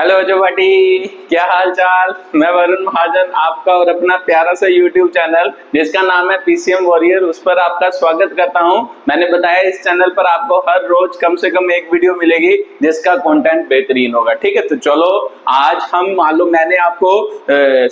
Hello जवाटी, क्या हाल चाल। मैं वरुण महाजन, आपका और अपना प्यारा सा YouTube चैनल जिसका नाम है PCM वॉरियर, उस पर आपका स्वागत करता हूं। मैंने बताया इस चैनल पर आपको हर रोज कम से कम एक वीडियो मिलेगी जिसका कंटेंट बेहतरीन होगा। ठीक है, तो चलो आज हम मान लो मैंने आपको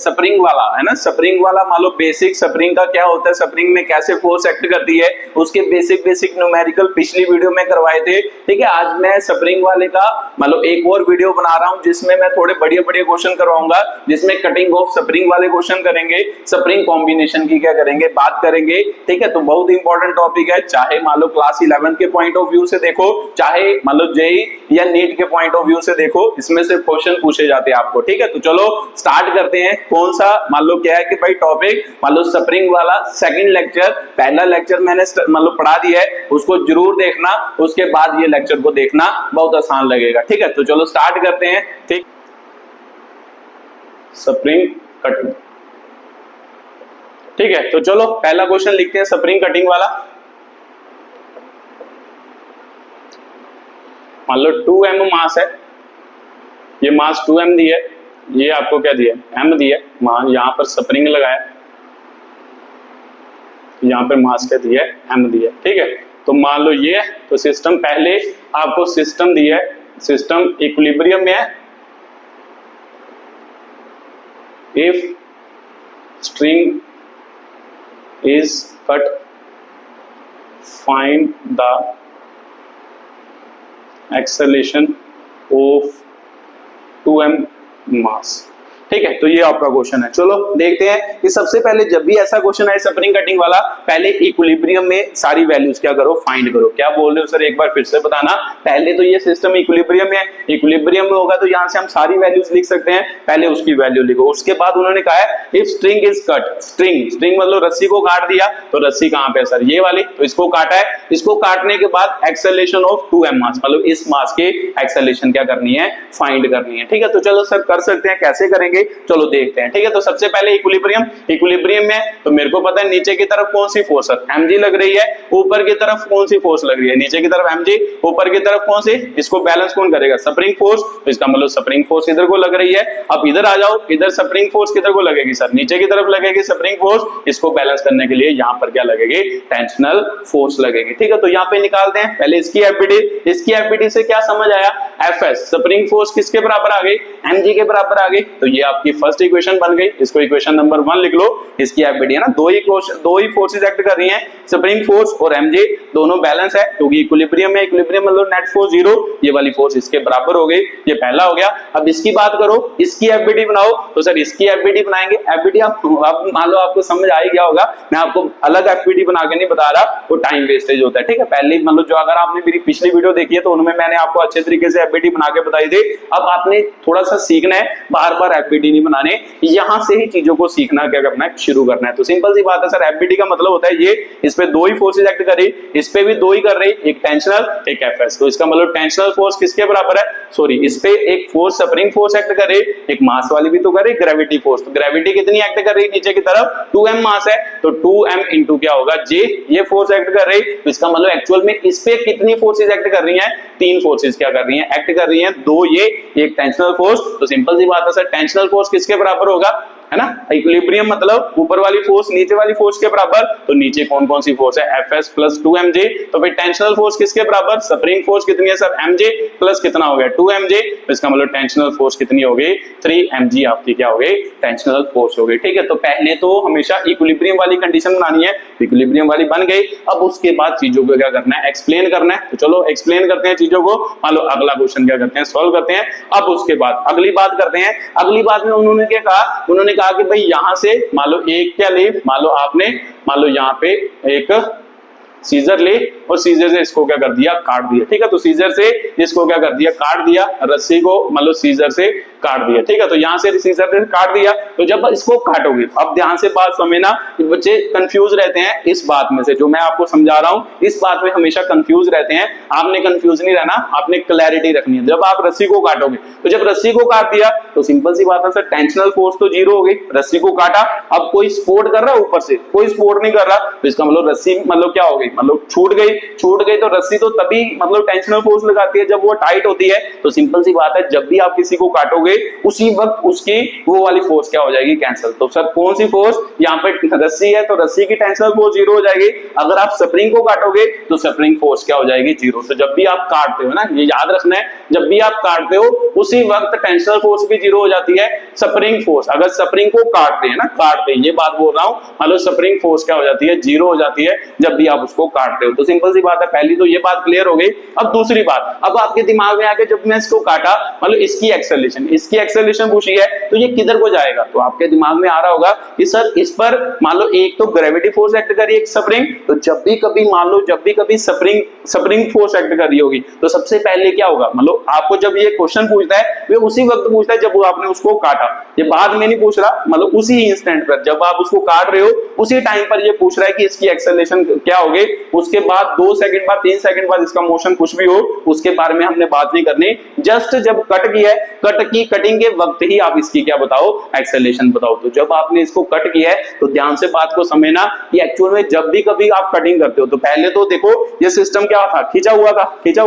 स्प्रिंग वाला है ना, स्प्रिंग वाला मान लो बेसिक स्प्रिंग का क्या होता है, स्प्रिंग में कैसे फोर्स एक्ट करती है, उसके बेसिक न्यूमेरिकल पिछली वीडियो में करवाए थे। ठीक है, आज मैं स्प्रिंग वाले का मान लो एक और वीडियो बना रहा हूं जिसमें मैं थोड़े बढ़िया क्वेश्चन करवाऊंगा, जिसमें कटिंग ऑफ स्प्रिंग वाले क्वेश्चन करेंगे, स्प्रिंग कॉम्बिनेशन की क्या करेंगे, बात करेंगे। ठीक है, तो बहुत इंपॉर्टेंट टॉपिक है, चाहे मान लो क्लास 11 के पॉइंट ऑफ व्यू से देखो, चाहे मान लो जेई या नीट के पॉइंट ऑफ व्यू से देखो, इसमें से क्वेश्चन पूछे जाते हैं आपको। ठीक है, तो चलो स्टार्ट करते हैं। कौन सा मान लो क्या है कि भाई टॉपिक मान लो स्प्रिंग वाला सेकंड लेक्चर, पहला लेक्चर मैंने मान लो पढ़ा दिया है, उसको जरूर देखना, उसके बाद ये लेक्चर को देखना, बहुत आसान लगेगा। ठीक है, तो चलो स्टार्ट करते हैं। ठीक, स्प्रिंग कटिंग। ठीक है, तो चलो पहला क्वेश्चन लिखते हैं स्प्रिंग कटिंग वाला। मान लो 2m मास है, ये मास 2m दी है, ये आपको क्या दिया है m दिया है, मान यहां पर स्प्रिंग लगाया, यहां पर मास क्या दिया है m दिया है। ठीक है, तो मान लो ये, तो सिस्टम पहले आपको सिस्टम दिया है, सिस्टम इक्विलिब्रियम में है। If string is cut, find the acceleration of 2m mass। ठीक है, तो ये आपका क्वेश्चन है। चलो देखते हैं कि सबसे पहले जब भी ऐसा क्वेश्चन आए स्प्रिंग कटिंग वाला, पहले इक्विलिब्रियम में सारी वैल्यूज क्या करो, फाइंड करो। क्या बोल रहे हो सर, एक बार फिर से बताना। पहले तो ये सिस्टम इक्विलिब्रियम में है, इक्विलिब्रियम में होगा तो यहां से हम सारी वैल्यूज लिख सकते हैं, पहले उसकी वैल्यू लिखो। उसके बाद उन्होंने कहा है if string is cut, string मतलब रस्सी को काट दिया, तो रस्सी कहां पे है सर, ये वाली, तो इसको काटा है, इसको काटने के बाद एक्सेलरेशन ऑफ 2m मास, मतलब इस मास के एक्सेलरेशन क्या करनी है, फाइंड करनी है। ठीक है, तो चलो सर कर सकते हैं, कैसे करेंगे चलो देखते हैं। ठीक है, तो सबसे पहले इक्विलिब्रियम में तो मेरे को पता है नीचे की तरफ कौन सी फोर्स है, mg लग रही है, ऊपर की तरफ कौन सी फोर्स लग रही है, नीचे की तरफ mg, ऊपर की तरफ कौन सी, इसको बैलेंस कौन करेगा, स्प्रिंग फोर्स, तो इसका मतलब स्प्रिंग फोर्स इधर को लग रही है। अब इधर आ जाओ, इधर स्प्रिंग फोर्स किधर को लगेगी सर, नीचे की तरफ लगेगी स्प्रिंग फोर्स, इसको बैलेंस करने के लिए यहां पर क्या लगेगी, टेंशनल फोर्स लगेगी। ठीक है, तो यहां पे निकालते हैं पहले इसकी एफबीडी से क्या समझ आया, एफएस स्प्रिंग फोर्स किसके बराबर आ गई, mg के बराबर आ गई, तो ये आपकी फर्स्ट इक्वेशन बन गई। इसको इक्वेशन नंबर 1 लिख लो, इसकी एफबीडी है ना, दो ही फोर्सेस एक्ट कर रही हैं, स्प्रिंग फोर्स और mg दोनों बैलेंस है, क्योंकि इक्विलिब्रियम में, इक्विलिब्रियम मतलब नेट फोर्स 0, ये वाली फोर्स इसके बराबर हो गई, ये पहला हो गया। अब इसकी बात करो, इसकी एफबीडी बनाओ, तो सर इसकी एफबीडी बनाएंगे, एफबीडी आप मान लो आपको समझ आ ही गया होगा, मैं आपको अलग एफबीडी बना के नहीं बता रहा, वो टाइम वेस्टेज होता है। ठीक है, पहले मतलब जो अगर आपने मेरी पिछली वीडियो देखी है तो उनमें मैंने आपको अच्छे तरीके से एफबीडी बना के बताई थी। अब आपने थोड़ा सा सीखना है, बार बार एफबीडी नहीं बनाने, यहां से ही चीजों को सीखना क्या करना है, शुरू करना है। तो सिंपल सी बात है सर, एफबीडी का मतलब होता है ये, इस पे दो ही फोर्सेस एक्ट कर रही, इस पे भी दो ही कर रही, एक टेंशनल एक एफएस, तो इसका मतलब टेंशनल फोर्स किसके बराबर है, सॉरी इस पे एक फोर्स स्प्रिंग फोर्स एक्ट कर रही, एक मास वाली भी तो कर रही, ग्रेविटी फोर्स, तो ग्रेविटी कितनी एक्ट कर रही नीचे की तरफ, 2m मास है, तो 2m इंटू क्या होगा j, ये फोर्स एक्ट कर रही, तो इसका मतलब एक्चुअल में इस पे कितनी फोर्सेस एक्ट कर रही हैं, तीन फोर्सेस क्या कर रही हैं, एक्ट कर रही हैं, दो ये एक टेंशनल फोर्स। तो सिंपल सी बात है सर, टेंशनल फोर्स किसके बराबर होगा, है ना, इक्विलिब्रियम मतलब ऊपर वाली फोर्स नीचे वाली फोर्स के बराबर, तो नीचे कौन कौन सी फोर्स है, Fs प्लस 2mj, तो फिर टेंशनल फोर्स किसके बराबर, स्प्रिंग फोर्स कितनी है सर, mj प्लस कितना हो गया 2mj, तो इसका मतलब टेंशनल फोर्स कितनी हो गई, 3mg आपकी क्या हो गई, टेंशनल फोर्स हो गई। ठीक है, तो पहले तो हमेशा इक्विलिब्रियम वाली कंडीशन बनानी है, इक्विलिब्रियम वाली बन गई। अब उसके बाद चीजों को क्या करना है, एक्सप्लेन करना है, तो चलो एक्सप्लेन करते हैं चीजों को। मान लो अगला क्वेश्चन क्या करते हैं, सॉल्व करते हैं। अब उसके बाद अगली बात करते हैं, अगली बात में उन्होंने क्या कहा, उन्होंने कहा कि भाई यहां से मान लो एक क्या ले, मान लो आपने मान लो यहां पे एक सीजर ले और सीजर से इसको क्या कर दिया, काट दिया। ठीक है, तो सीजर से इसको क्या कर दिया, काट दिया, रस्सी को मतलब सीजर से काट दिया। ठीक है, तो यहां से सीजर से काट दिया, तो जब इसको काटोगे, अब ध्यान से बात समझना, बच्चे कंफ्यूज रहते हैं इस बात में से, जो मैं आपको समझा रहा हूं इस बात में हमेशा कंफ्यूज रहते हैं। आपने कंफ्यूज नहीं रहना, आपने क्लैरिटी रखनी है। जब आप रस्सी को काटोगे, तो जब रस्सी को काट दिया तो सिंपल सी बात है सर, टेंशनल फोर्स तो जीरो हो गई, रस्सी को काटा, अब कोई सपोर्ट कर रहा है ऊपर से, कोई सपोर्ट नहीं कर रहा, तो इसका मतलब रस्सी मतलब क्या हो गई, मतलब छूट गई। छूट गई तो रस्सी तो तभी मतलब टेंशनल फोर्स लगाती है जब वो टाइट होती है। तो सिंपल सी बात है, जब भी आप किसी को काटोगे उसी वक्त उसकी वो वाली फोर्स क्या हो जाएगी, कैंसिल। तो सर कौन सी फोर्स, यहाँ पे रस्सी है तो रस्सी की टेंशनल फोर्स जीरो हो जाएगी, अगर आप स्प्रिंग को काटोगे तो स्प्रिंग फोर्स क्या हो जाएगी, जीरो। तो जब भी आप काटते हो ना, ये याद रखना है, जब भी आप काटते हो उसी वक्त टेंशनल फोर्स भी जीरो हो जाती है, स्प्रिंग फोर्स अगर स्प्रिंग को काटते हैं ना, काटते हैं ये बात बोल रहा हूं, मतलब स्प्रिंग फोर्स क्या हो जाती है, जीरो हो जाती है जब भी आप उसको काटते हो। तो सिंपल सी बात है, पहली तो ये बात क्लियर हो गई। अब दूसरी बात, अब आपके दिमाग में आके जब मैं इसको काटा, मतलब इसकी एक्सेलरेशन पूछी है तो ये किधर को जाएगा, तो आपके दिमाग में आ रहा होगा कि सर इस पर मान लो एक तो ग्रेविटी फोर्स एक्ट कर रही है, एक स्प्रिंग, तो जब भी कभी मान लो जब भी कभी स्प्रिंग फोर्स एक्ट कर रही होगी तो सबसे पहले क्या होगा, मतलब आपको जब ये क्वेश्चन पूछता है वे उसी वक्त पूछता है जब आपने उसको काटा, ये बाद में नहीं पूछ रहा, मतलब उसी इंस्टेंट पर जब आप उसको काट रहे हो उसी टाइम पर ये पूछ रहा है कि इसकी एक्सेलरेशन क्या होगी। उसके बाद 2 सेकंड बाद 3 सेकंड बाद इसका मोशन कुछ भी हो उसके बारे में हमने बात नहीं करनी, जस्ट जब कट किया है, कट की कटिंग के वक्त ही आप इसकी क्या बताओ, एक्सेलरेशन बताओ। तो जब आपने इसको कट किया है तो ध्यान से बात को समझना कि एक्चुअल में जब भी कभी आप कटिंग करते हो तो पहले तो देखो ये सिस्टम क्या था, खींचा हुआ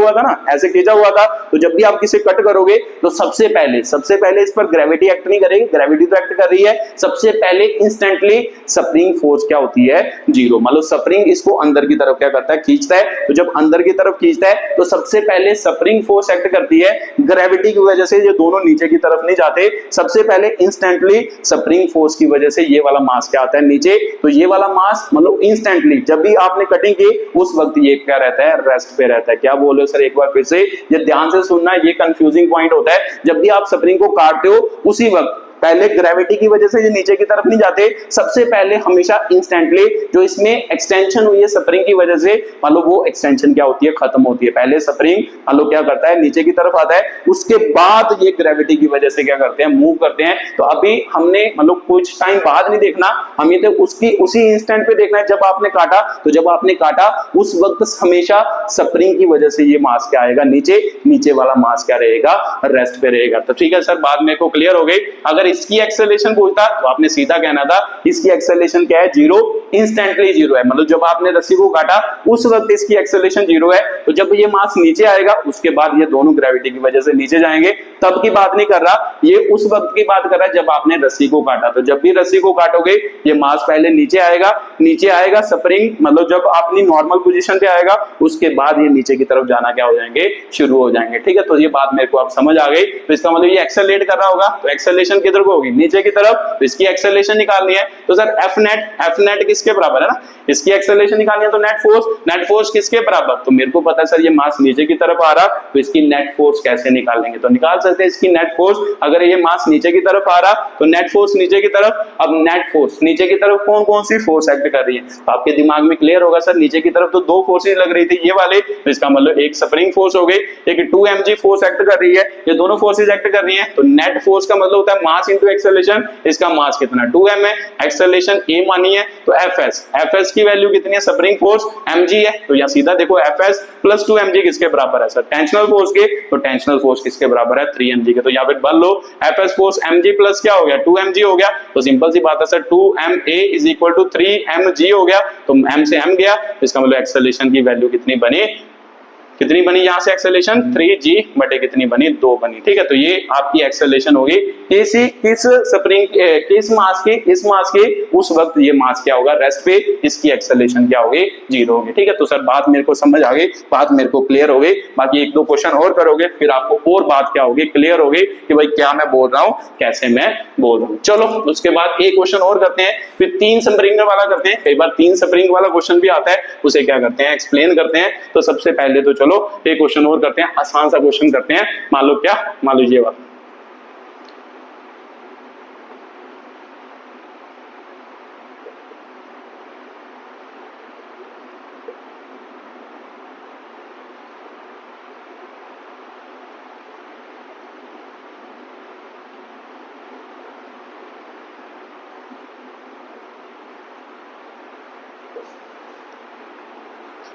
था ना, ऐसे खींचा हुआ था। तो जब भी आप किसे कट करोगे तो सबसे पहले इस पर ग्रेविटी एक्ट नहीं करेगी, ग्रेविटी तो एक्ट कर रही है, सबसे पहले इंस्टेंटली स्प्रिंग फोर्स क्या होती है, जीरो। मतलब स्प्रिंग इसको अंदर की तरफ क्या करता है, खींचता है, तो जब अंदर की तरफ खींचता है तो सबसे पहले स्प्रिंग फोर्स एक्ट करती है, ग्रेविटी की वजह से ये दोनों नीचे की तरफ नहीं जाते, सबसे पहले इंस्टेंटली स्प्रिंग फोर्स की वजह से ये वाला मास क्या आता है नीचे, तो ये वाला मास मतलब इंस्टेंटली जब भी आपने कटिंग की उस वक्त ये क्या रहता है, रेस्ट पे रहता है। क्या बोल रहे हो सर, एक बार फिर से ये ध्यान से सुनना, ये कंफ्यूजिंग पॉइंट होता है, जब भी आप स्प्रिंग को काटते हो उसी वक्त पहले ग्रेविटी की वजह से ये नीचे की तरफ नहीं जाते, सबसे पहले हमेशा इंस्टेंटली जो इसमें एक्सटेंशन हुई है स्प्रिंग की वजह से, मान लो वो एक्सटेंशन क्या होती है, खत्म होती है। पहले स्प्रिंग मान लो क्या करता है, नीचे की तरफ आता है, उसके बाद ये ग्रेविटी की वजह से क्या करते हैं, मूव करते हैं। तो अभी हमने मतलब कुछ टाइम बाद नहीं देखना, हमें तो उसकी उसी इंस्टेंट पे देखना है जब आपने काटा। तो जब आपने काटा उस वक्त हमेशा स्प्रिंग की वजह से ये मास क्या आएगा, नीचे वाला मास क्या रहेगा, रेस्ट पे रहेगा। तो ठीक है सर, बात मेरे को क्लियर हो गई। अगर इसकी एक्सेलरेशन पूछता तो आपने सीधा कहना था इसकी एक्सेलरेशन क्या है, जीरो, इंस्टेंटली जीरो है, मतलब जब आपने रस्सी को काटा उस वक्त इसकी एक्सेलरेशन जीरो है। तो जब ये मास नीचे आएगा उसके बाद ये दोनों ग्रेविटी की वजह से नीचे जाएंगे, तब की बात नहीं कर रहा, ये उस वक्त की बात कर रहा है जब आपने रस्सी को काटा। तो जब भी रस्सी को काटोगे ये मास पहले नीचे आएगा स्प्रिंग, मतलब जब अपनी नॉर्मल पोजीशन पे आएगा उसके बाद ये नीचे की तरफ जाना क्या हो जाएंगे, शुरू हो जाएंगे। ठीक है, तो ये बात मेरे को आप समझ आ गई। तो इसका मतलब ये एक्सेलरेट कर रहा होगा, तो एक्सेलरेशन किधर को होगी, नीचे की तरफ, तो इसकी एक्सेलरेशन निकालनी है। तो सर एफ नेट किसके बराबर है ना, इसकी एक्सेलरेशन निकालनी है, तो नेट फोर्स किसके बराबर, तो मेरे को पता है सर ये मास नीचे की तरफ आ रहा, तो इसकी नेट फोर्स कैसे निकालेंगे, तो निकाल सकते हैं इसकी नेट फोर्स। अगर ये मास नीचे की तरफ आ रहा तो नेट फोर्स नीचे की तरफ, अब नेट फोर्स नीचे की तरफ कौन कौन सी फोर्स एक्ट कर रही है, तो आपके दिमाग में क्लियर होगा सर, नीचे की तरफ तो दो फोर्सेज लग रही थी ये वाले, तो इसका मतलब एक स्प्रिंग फोर्स हो गई, एक 2 mg फोर्स एक्ट कर रही है, ये दोनों फोर्सेज एक्ट कर रही है। तो नेट फोर्स का मतलब होता है मास इंटू एक्सेलरेशन, इसका मास कितना 2m है, एक्सेलरेशन a मानी है, तो fs की वैल्यू कितनी है, स्प्रिंग फोर्स mg है, तो यहां सीधा देखो fs प्लस 2 mg किसके बराबर है सर, टेंशनल फोर्स के, तो टेंशनल फोर्स किसके बराबर है, 3 mg के। तो यहां पे बल लो fs फोर्स mg प्लस क्या हो गया, 2 mg हो गया, तो सिंपल सी बात है sir 2ma is equal to 3 mg हो गया, तो m से m गया, इसका मतलब एक्सेलरेशन की वैल्यू कितनी बनी, यहां से एक्सेलरेशन 3g बटे कितनी बनी, 2 बनी। ठीक है, तो ये आपकी एक्सेलरेशन होगी किस स्प्रिंग किस मास की उस वक्त ये मास क्या होगा, रेस्ट पे, इसकी एक्सेलरेशन क्या होगी, जीरो होगी। ठीक है, तो सर बात मेरे को समझ आ गई, बात मेरे को क्लियर हो गई। बाकी एक दो क्वेश्चन और करोगे फिर आपको और बात क्या होगी, क्लियर होगी कि भाई क्या मैं बोल रहा हूं, कैसे मैं बोल रहा हूं। चलो उसके बाद एक क्वेश्चन और करते हैं, फिर 3 स्प्रिंग वाला करते हैं। कई बार 3 स्प्रिंग वाला क्वेश्चन भी आता है, उसे क्या करते हैं, एक्सप्लेन करते हैं। तो सबसे पहले तो चलो एक क्वेश्चन और करते हैं, आसान सा क्वेश्चन करते हैं। मान लो ये वाला,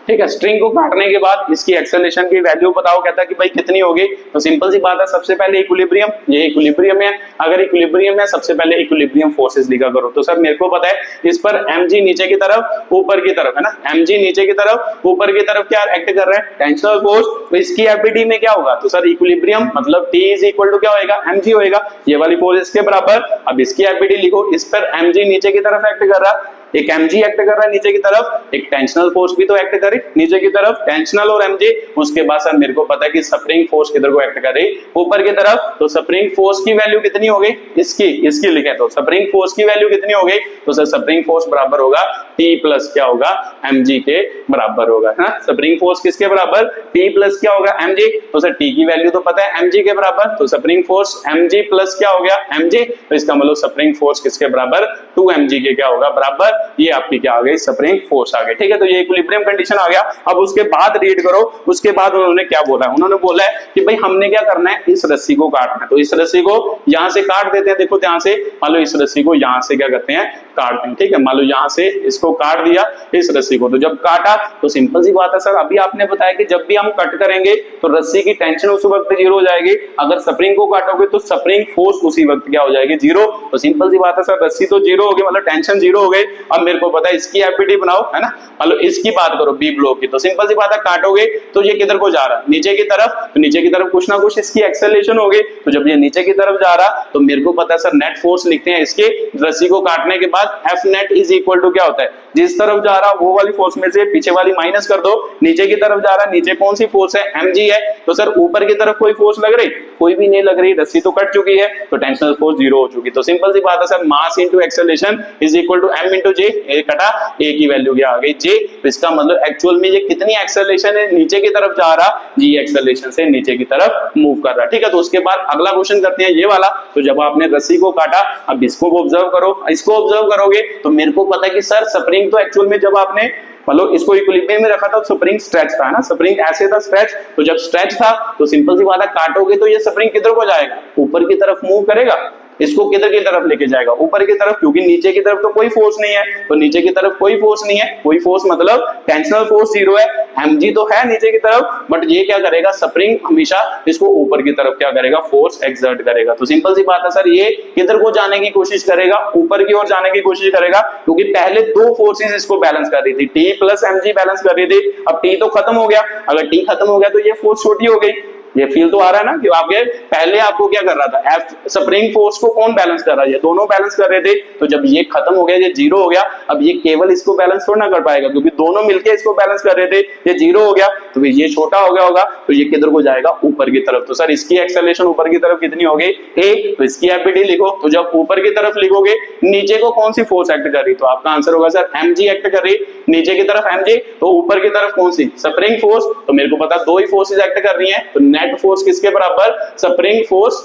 ठीक है, स्ट्रिंग को काटने के बाद इसकी एक्सेलरेशन की वैल्यू बताओ, कहता है कि भाई कितनी होगी। तो सिंपल सी बात है, सबसे पहले इक्विलिब्रियम, ये इक्विलिब्रियम है, अगर इक्विलिब्रियम है सबसे पहले इक्विलिब्रियम फोर्सेस लिखा करो। तो सर मेरे को पता है इस पर mg नीचे की तरफ ऊपर की तरफ है ना, mg नीचे की तरफ ऊपर की तरफ क्या एक्ट कर रहा है, टेंशनल फोर्स। तो इसकी एफबीडी में क्या होगा, तो सर इक्विलिब्रियम मतलब T इज इक्वल टू क्या होएगा, mg होएगा, ये वाली फोर्स इसके बराबर। अब इसकी एफबीडी लिखो, इस पर mg नीचे की तरफ एक्ट कर रहा, एक mg एक्ट कर रहा है नीचे की तरफ, एक टेंशनल फोर्स भी तो एक्ट करे नीचे की तरफ, टेंशनल और mg। उसके बाद सर मेरे को पता है कि स्प्रिंग फोर्स किधर को एक्ट करे, ऊपर की तरफ। तो स्प्रिंग फोर्स की वैल्यू कितनी हो गई, इसकी लिखे, तो स्प्रिंग फोर्स की वैल्यू कितनी हो गई, तो सर स्प्रिंग फोर्स बराबर होगा T प्लस क्या होगा, mg के बराबर होगा, है ना। स्प्रिंग फोर्स किसके बराबर, T प्लस क्या होगा, mg। तो सर T की वैल्यू तो पता है mg के बराबर, तो स्प्रिंग फोर्स mg प्लस क्या हो गया, mg। तो इसका मतलब स्प्रिंग फोर्स किसके बराबर, 2mg के क्या होगा बराबर, ये आपकी क्या आ गई, स्प्रिंग फोर्स आ गई। ठीक है, तो ये इक्विलिब्रियम कंडीशन आ गया। अब उसके बाद रीड करो, उसके बाद उन्होंने क्या बोला है, उन्होंने बोला है कि भाई हमने क्या करना है, इस रस्सी को काटना है। तो इस रस्सी को यहां से काट देते हैं, देखो ध्यान से, मान लो इस रस्सी को यहां से क्या करते हैं, काटते हैं। ठीक है, मान लो यहां से इसको काट दिया इस रस्सी को, तो जब काटा तो सिंपल सी बात है सर, अभी आपने बताया कि जब भी हम कट करेंगे तो रस्सी की टेंशन उस वक्त जीरो हो जाएगी, अगर स्प्रिंग को काटोगे तो स्प्रिंग फोर्स उसी वक्त क्या हो जाएगी, जीरो। तो सिंपल सी बात है सर, रस्सी तो जीरो हो गई, मतलब टेंशन जीरो हो गई। अब मेरे को पता है इसकी एफबीडी बनाओ, है ना, मतलब इसकी बात करो बी ब्लॉक की। तो सिंपल सी बात है, काटोगे तो ये किधर को जा रहा है, नीचे की तरफ, तो नीचे की तरफ कुछ ना कुछ इसकी एक्सेलरेशन होगी। तो जब ये नीचे की तरफ जा रहा तो मेरे को पता है सर नेट फोर्स लिखते हैं इसके रस्सी को काटने के बाद, F net is equal to क्या होता है, जिस तरफ जा रहा वो वाली फोर्स में से पीछे वाली माइनस कर दो, नीचे की तरफ जा रहा, नीचे कौन सी फोर्स है, mg है। तो सर ऊपर की तरफ कोई फोर्स लग रही, कोई भी नहीं लग रही, रस्सी तो कट चुकी है, तो टेंशनल फोर्स जीरो हो चुकी। तो सिंपल सी बात है sir, mass into acceleration is equal to m into J, A कटा, ए की वैल्यू क्या आ गई, जे। तो इसका मतलब एक्चुअल में ये कितनी एक्सेलरेशन है, नीचे की तरफ जा रहा, जी एक्सेलरेशन से नीचे की तरफ मूव कर रहा। ठीक है, तो उसके बाद अगला क्वेश्चन करते हैं ये वाला। तो जब आपने रस्सी को काटा, अब इसको ऑब्जर्व करो, इसको ऑब्जर्व करोगे तो मेरे को पता है कि सर स्प्रिंग तो एक्चुअल में जब आपने मतलब इसको इक्विलिब्रियम में रखा था, स्प्रिंग स्ट्रेच था, है ना, स्प्रिंग ऐसे था स्ट्रेच। तो जब स्ट्रेच था तो सिंपल सी बात है, काटोगे तो ये स्प्रिंग किधर को जाएगा, ऊपर की तरफ मूव करेगा, इसको किधर की तरफ लेके जाएगा, ऊपर की तरफ, क्योंकि नीचे की तरफ तो कोई फोर्स नहीं है। तो नीचे की तरफ कोई फोर्स नहीं है, कोई फोर्स मतलब टेंशनल फोर्स जीरो है, mg तो है नीचे की तरफ, बट ये क्या करेगा, स्प्रिंग हमेशा इसको ऊपर की तरफ क्या करेगा, फोर्स एक्सर्ट करेगा। तो सिंपल सी बात है सर, ये किधर को जाने की कोशिश करेगा, ऊपर की ओर जाने की कोशिश करेगा, क्योंकि पहले दो फोर्सेस इसको बैलेंस कर रही थी, T प्लस mg बैलेंस कर रही थी। अब T तो खत्म हो गया, अगर T खत्म हो गया तो ये फोर्स छोटी हो गई। ये फील तो आ रहा है ना कि आपके पहले आपको क्या कर रहा था, एफ स्प्रिंग फोर्स को कौन बैलेंस कर रहा है, ये दोनों बैलेंस कर रहे थे। तो जब ये खत्म हो गया, ये जीरो हो गया, अब ये केवल इसको बैलेंस थोड़ा ना कर पाएगा, क्योंकि दोनों मिलके इसको बैलेंस कर रहे थे, ये जीरो हो गया, तो फिर ये छोटा हो गया होगा, तो ये किधर को जाएगा, ऊपर की तरफ। तो सर इसकी एक्सेलरेशन ऊपर की तरफ कितनी हो गई, ए। तो इसकी एफबीडी लिखो, तो जब ऊपर की तरफ लिखोगे, नीचे को कौन सी फोर्स एक्ट कर रही, तो आपका आंसर होगा सर mg एक्ट कर रही, नीचे की तरफ mg, तो ऊपर की तरफ कौन सी, स्प्रिंग फोर्स। तो मेरे को पता दो ही फोर्सेस एक्ट कर रही हैं, तो नेट फोर्स किसके बराबर, स्प्रिंग फोर्स,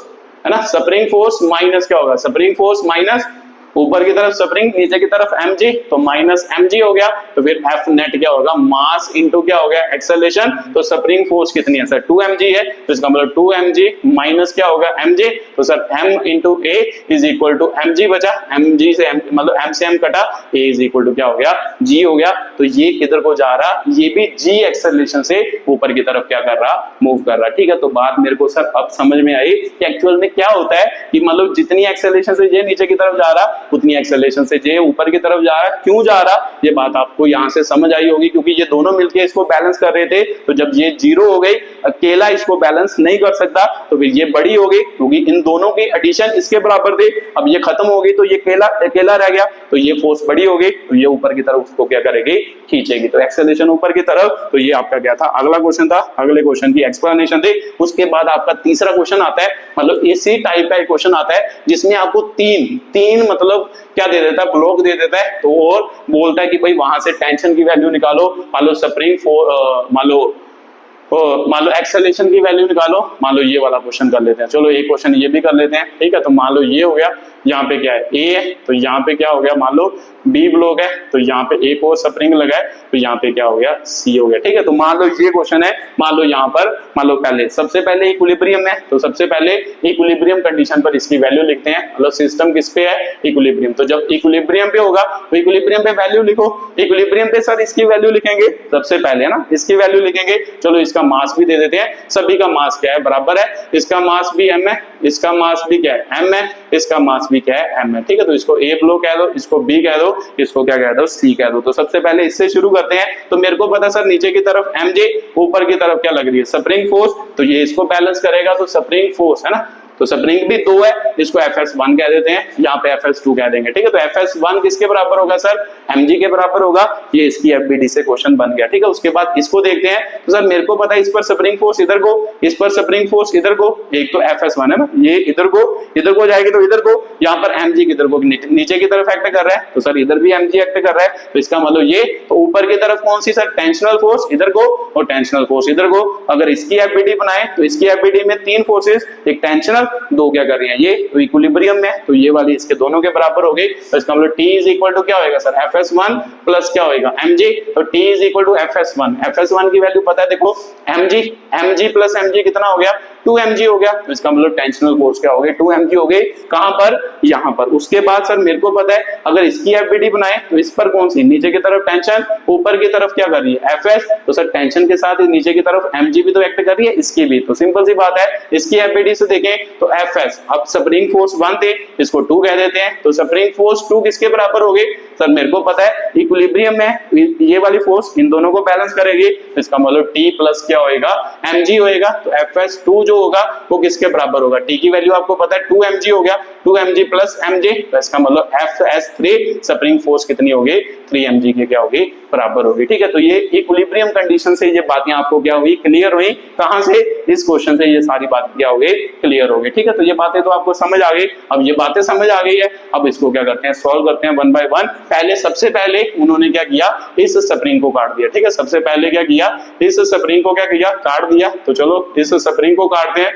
है ना, स्प्रिंग फोर्स माइनस क्या होगा, स्प्रिंग फोर्स माइनस ऊपर की तरफ स्प्रिंग, नीचे की तरफ mg, तो माइनस mg हो गया। तो फिर F नेट क्या होगा, मास इनटू क्या हो गया, एक्सेलरेशन। तो स्प्रिंग फोर्स कितनी है सर, 2mg है, तो इसका मतलब 2mg माइनस क्या होगा, mj। तो sir m into a is equal to mg बचा, mg से m मतलब m से m कटा, a इज इक्वल टू क्या हो गया, g हो गया। तो ये किधर को जा रहा, ये भी g एक्सेलरेशन से ऊपर की तरफ क्या कर रहा, मूव कर रहा। ठीक है, तो बात मेरे को सर अब समझ में आई कि एक्चुअल में क्या होता है, कि मतलब जितनी एक्सेलरेशन से ये नीचे की तरफ जा रहा, उतनी एक्सेलरेशन से जे ऊपर की तरफ जा रहा है। क्यों जा रहा, ये बात आपको यहां से समझ आई होगी, क्योंकि ये दोनों मिलके इसको बैलेंस कर रहे थे। तो जब ये जीरो हो गई, अकेला इसको बैलेंस नहीं कर सकता, तो फिर ये बड़ी हो गई, क्योंकि इन दोनों की एडिशन इसके बराबर थे। अब ये खत्म हो गई, तो ये अकेला रह गया, तो ये फोर्स बड़ी हो गई, तो ये ऊपर की तरफ उसको क्या करेगी, खींचेगी। तो एक्सेलरेशन ऊपर की तरफ। तो ये आपका क्या था, अगला क्वेश्चन था, अगले क्वेश्चन की एक्सप्लेनेशन थी। उसके बाद आपका तीसरा क्वेश्चन आता है, मतलब इसी टाइप का एक क्वेश्चन आता है, जिसमें आपको तीन मतलब क्या दे देता है, ब्लॉक दे देता है। तो और बोलता है कि भाई वहां से टेंशन की वैल्यू निकालो, मान लो स्प्रिंग मान लो मान लो एक्सेलरेशन की वैल्यू निकालो, मान लो ये वाला क्वेश्चन कर लेते हैं, चलो एक क्वेश्चन ये भी कर लेते हैं, ठीक है। तो मान लो ये हो गया, यहाँ पे क्या है ए है, तो यहाँ पे क्या हो गया, मान लो बी ब्लॉक है, तो यहाँ पे एक और स्प्रिंग लगा है, तो यहाँ पे क्या हो गया, सी हो गया, ठीक है। तो मान लो ये क्वेश्चन है, मान लो यहाँ पर मान लो पहले सबसे पहले इक्विलिब्रियम है, तो सबसे पहले इक्विलिब्रियम कंडीशन पर इसकी वैल्यू लिखते हैं, मतलब सिस्टम किस पे है, इक्विलिब्रियम। तो जब इक्विलिब्रियम पे होगा तो इक्विलिब्रियम पे वैल्यू लिखो, इक्विलिब्रियम पे सर इसकी वैल्यू लिखेंगे सबसे पहले, है ना, इसकी वैल्यू लिखेंगे। चलो इसका मास भी दे देते हैं, सभी का मास क्या है, बराबर है, इसका मास भी m है, इसका मास भी क्या है m है, इसका मास भी क्या है m है, ठीक है। तो इसको A ब्लॉक कह दो, इसको B कह दो, इसको क्या कह दो, C कह दो। तो सबसे पहले इससे शुरू करते हैं। तो मेरे को पता सर नीचे की तरफ mj, ऊपर की तरफ क्या लग रही है, स्प्रिंग फोर्स, तो ये इसको बैलेंस करेगा, तो स्प्रिंग फोर्स है ना, तो स्प्रिंग भी 2 है, इसको Fs1 कह देते हैं, यहाँ पे Fs2 कह देंगे, ठीक है। तो Fs1 किसके बराबर होगा सर, mg के बराबर होगा, ये इसकी FBD से क्वेश्चन बन गया, ठीक है। उसके बाद इसको देखते हैं, तो सर मेरे को पता है इस पर स्प्रिंग फोर्स इधर को, इस पर स्प्रिंग फोर्स इधर को, एक तो Fs1 है ना, ये इधर को जाएगी, तो इधर को, यहाँ पर mg किधर को, नीचे की तरफ एक्ट कर रहा है, तो सर इधर भी mg एक्ट कर रहा है, तो इसका मतलब ये, तो ऊपर की तरफ कौन सी सर, टेंशनल फोर्स इधर को और टेंशनल फोर्स इधर को। अगर इसकी FBD बनाए तो इसकी FBD में 3 फोर्सेस, एक टेंशनल, 2 क्या कर रही है, ये तो इक्विलिब्रियम में, तो ये वाली इसके दोनों के बराबर हो गई। तो इसका मतलब T इज इक्वल टू क्या होगा सर, Fs1 प्लस क्या होगा mg, तो T is equal to Fs1, Fs1 की वैल्यू पता है, देखो mg प्लस mg कितना हो गया, 2 mg हो गया। तो इसका मतलब टेंशनल फोर्स क्या हो गई, 2 mg हो गई, कहां पर, यहां पर। उसके बाद सर मेरे को पता है अगर इसकी FBD बनाए तो इस पर कौन सी, नीचे की तरफ टेंशन, ऊपर की तरफ क्या कर रही है, Fs, तो सर टेंशन के साथ नीचे की तरफ mg भी तो एक्ट कर रही है, इसकी भी, तो सिंपल सी बात है, इसकी FBD से देखें तो Fs, अब स्प्रिंग फोर्स 1 थे, इसको 2 कह देते हैं, तो स्प्रिंग फोर्स 2 किसके बराबर हो गई सर, मेरे को पता है इक्विलिब्रियम में ये वाली फोर्स इन दोनों को बैलेंस करेगी, तो इसका मतलब T प्लस क्या होएगा, mg होएगा। तो Fs2 जो होगा वो किसके बराबर होगा, T की वैल्यू आपको पता है 2 mg हो गया, 2 mg प्लस mj, तो इसका मतलब Fs3 स्प्रिंग फोर्स कितनी होगी, 3 mg के क्या होगी, बराबर होगी, ठीक है। तो ये इक्विलिब्रियम कंडीशन से ये बातें आपको क्या हुई, क्लियर हुई, कहां से, इस क्वेश्चन से ये सारी बातें क्या हो गई, क्लियर हो गई, ठीक है। तो ये बातें तो आपको समझ आ गई, अब ये बातें समझ आ गई है, अब इसको क्या करते हैं, सॉल्व करते हैं 1 बाय 1। पहले सबसे पहले उन्होंने क्या किया, इस स्प्रिंग को काट दिया, ठीक है। सबसे पहले क्या किया, इस स्प्रिंग को क्या किया, काट दिया। तो चलो इस स्प्रिंग को काटते हैं,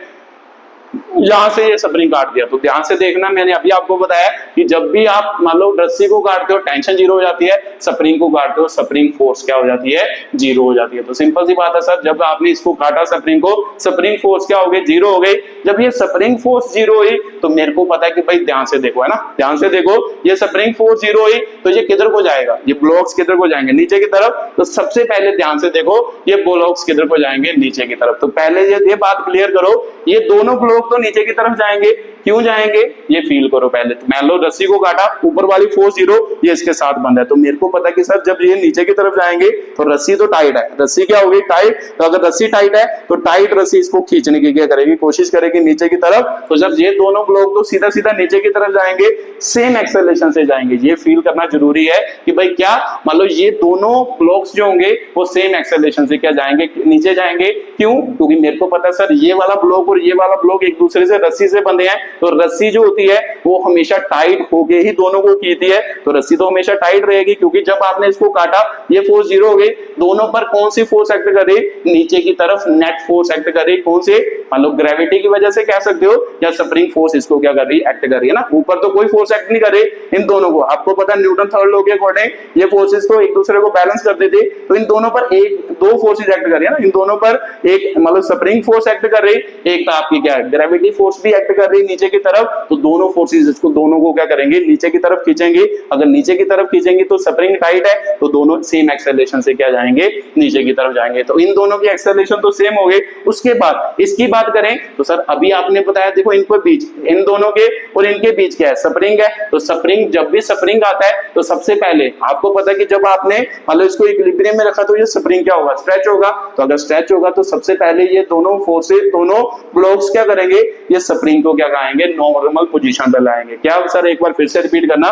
यहां से ये स्प्रिंग काट दिया। तो ध्यान से देखना, मैंने अभी आपको बताया कि जब भी आप मान लो रस्सी को काटते हो टेंशन 0 हो जाती है, स्प्रिंग को काटते हो स्प्रिंग फोर्स क्या हो जाती है, 0 हो जाती है। तो सिंपल सी बात है सर, जब आपने इसको काटा स्प्रिंग को, स्प्रिंग फोर्स क्या हो गई, 0 हो गई। जब ये स्प्रिंग फोर्स 0 हुई तो मेरे को पता है कि भाई ध्यान से देखो, है ना, ध्यान से देखो, ये स्प्रिंग फोर्स 0 हुई तो ये किधर को जाएगा, ये ब्लॉक्स किधर को जाएंगे, नीचे की तरफ। तो सबसे पहले ध्यान से देखो, ये ब्लॉक्स किधर को जाएंगे, नीचे की तरफ। तो पहले ये बात क्लियर करो, ये दोनों ब्लॉक तो नीचे की तरफ जाएंगे, क्यों जाएंगे, ये फील करो पहले। तो मान लो रस्सी को काटा, ऊपर वाली फोर्स 0, ये इसके साथ बंद है, तो मेरे को पता कि सर जब ये नीचे की तरफ जाएंगे तो रस्सी तो टाइट है, रस्सी क्या होगी, टाइट। तो अगर रस्सी टाइट है तो टाइट रस्सी इसको खींचने की क्या करेगी, कोशिश करेगी नीचे की तरफ। तो जब ये दोनों ब्लॉक तो सीधा सीधा नीचे की तरफ जाएंगे, सेम एक्सेलरेशन से जाएंगे। ये फील करना जरूरी है कि भाई क्या, मान लो ये दोनों ब्लॉक्स जो होंगे वो सेम एक्सेलरेशन से क्या जाएंगे, नीचे जाएंगे। क्यों, क्योंकि मेरे को पता सर ये वाला ब्लॉक और ये वाला ब्लॉक एक दूसरे से रस्सी से बंधे हैं, तो रस्सी जो होती है वो हमेशा टाइट होके ही दोनों को खींचती है। तो रस्सी तो हमेशा टाइट रहेगी, क्योंकि जब आपने इसको काटा ये फोर्स 0 हो गई, दोनों पर कौन सी फोर्स एक्ट कर रही, नीचे की तरफ नेट फोर्स एक्ट कर रही, कौन से, मान लो ग्रेविटी की वजह से कह सकते हो, या स्प्रिंग फोर्स इसको क्या कर रही, एक्ट कर रही है ना। ऊपर तो कोई फोर्स एक्ट नहीं कर रही, इन दोनों को आपको पता है न्यूटन थर्ड लॉ के अकॉर्डिंग ये फोर्सेस तो एक दूसरे को बैलेंस कर देते, तो इन दोनों पर दो फोर्सेस एक्ट कर रही है ना, इन दोनों पर एक मतलब स्प्रिंग फोर्स एक्ट कर रही, एक तो आपकी क्या है ग्रेविटी फोर्स भी एक्ट कर रही नीचे की तरफ। तो दोनों फोर्सेस इसको दोनों को क्या करेंगे, नीचे की तरफ खींचेंगे। अगर नीचे की तरफ खींचेंगे तो स्प्रिंग टाइट है, तो दोनों सेम एक्सेलरेशन से क्या जाएंगे, नीचे की तरफ जाएंगे। तो इन दोनों की एक्सेलरेशन तो सेम हो गई। उसके बाद इसकी बात करें तो सर अभी आपने बताया देखो, इनको बीच, इन दोनों के और इनके बीच क्या है, स्प्रिंग है। तो स्प्रिंग, जब भी स्प्रिंग आता है तो सबसे पहले आपको पता है कि जब आपने मतलब इसको इक्विलिब्रियम में रखा तो ये स्प्रिंग क्या होगा, स्ट्रेच होगा। तो अगर स्ट्रेच होगा तो सबसे पहले ये दोनों फोर्सेस, दोनों ब्लॉक्स क्या करेंगे, ये स्प्रिंग को क्या करेंगे, नॉर्मल पोजीशन पर लाएंगे। क्या सर, एक बार फिर से रिपीट करना,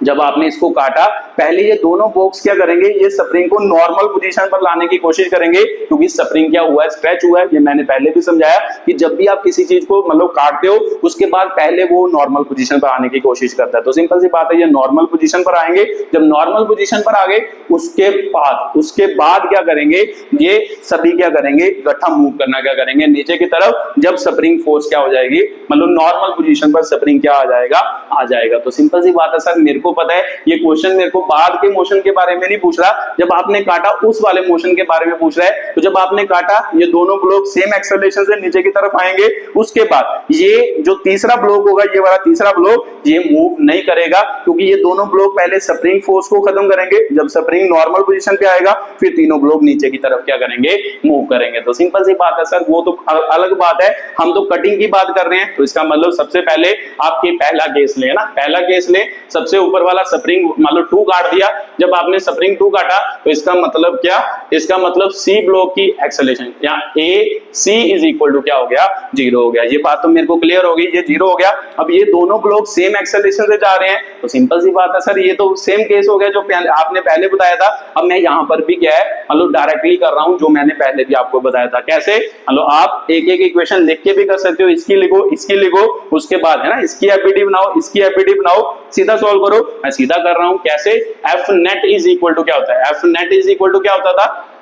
जब आपने इसको काटा, पहले ये दोनों बॉक्स क्या करेंगे, ये स्प्रिंग को नॉर्मल पोजीशन पर लाने की कोशिश करेंगे, क्योंकि स्प्रिंग क्या हुआ है, स्ट्रेच हुआ है। ये मैंने पहले भी समझाया कि जब भी आप किसी चीज को मतलब काटते हो उसके बाद पहले वो नॉर्मल पोजीशन पर आने की कोशिश करता है। तो सिंपल सी बात है, ये नॉर्मल पोजीशन पर आएंगे। जब नॉर्मल पोजीशन पर आ गए उसके बाद क्या करेंगे, ये सभी क्या करेंगे, गट्ठा मूव करना क्या करेंगे नीचे की तरफ। जब स्प्रिंग फोर्स क्या हो जाएगी, मतलब नॉर्मल पोजीशन पर स्प्रिंग क्या आ जाएगा। तो सिंपल सी बात है सर, मेरे को पता है ये क्वेश्चन मेरे को बाद के मोशन के बारे में नहीं पूछ रहा, जब आपने काटा उस वाले मोशन के बारे में पूछ रहा है। तो जब आपने काटा, ये दोनों ब्लॉक सेम एक्सेलरेशन से नीचे की तरफ आएंगे, उसके बाद ये जो तीसरा ब्लॉक होगा, ये वाला तीसरा ब्लॉक ये मूव नहीं करेगा, क्योंकि ये दोनों ब्लॉक पहले स्प्रिंग फोर्स को खत्म करेंगे। जब स्प्रिंग नॉर्मल पोजीशन पे आएगा, फिर तीनों ब्लॉक नीचे की तरफ क्या करेंगे, मूव करेंगे। तो सिंपल सी बात है सर, वो तो अलग बात है, हम तो कटिंग की बात कर रहे हैं। तो इसका मतलब सबसे पहले आपके पहला केस ले ना, पहला केस ले, सबसे ऊपर वाला स्प्रिंग मतलब 2 काट दिया। जब आपने स्प्रिंग 2 काटा तो इसका मतलब क्या, इसका मतलब सी ब्लॉक की एक्सेलरेशन यहाँ ए सी इज इक्वल टू क्या हो गया, 0 हो गया। ये बात तो मेरे को क्लियर हो गई, ये 0 हो गया। अब ये दोनों ब्लॉक सेम एक्सेलरेशन से जा रहे हैं, तो सिंपल सी बात है सर, ये तो सेम केस हो गया जो आपने पहले बताया था। अब मैं यहाँ पर भी क्या है, मतलब डायरेक्टली कर रहा हूं जो मैंने पहले भी आपको बताया था। कैसे, मतलब आप एक एक इक्वेशन लिख के भी कर सकते हो, इसकी लिखो, इसकी लिखो, उसके बाद है ना इसकी एफबीडी बनाओ, इसकी एफबीडी बनाओ, सीधा सॉल्व करो। मैं सीधा कर रहा हूं, कैसे, F net is equal to क्या होता है, F net is equal to क्या होता था,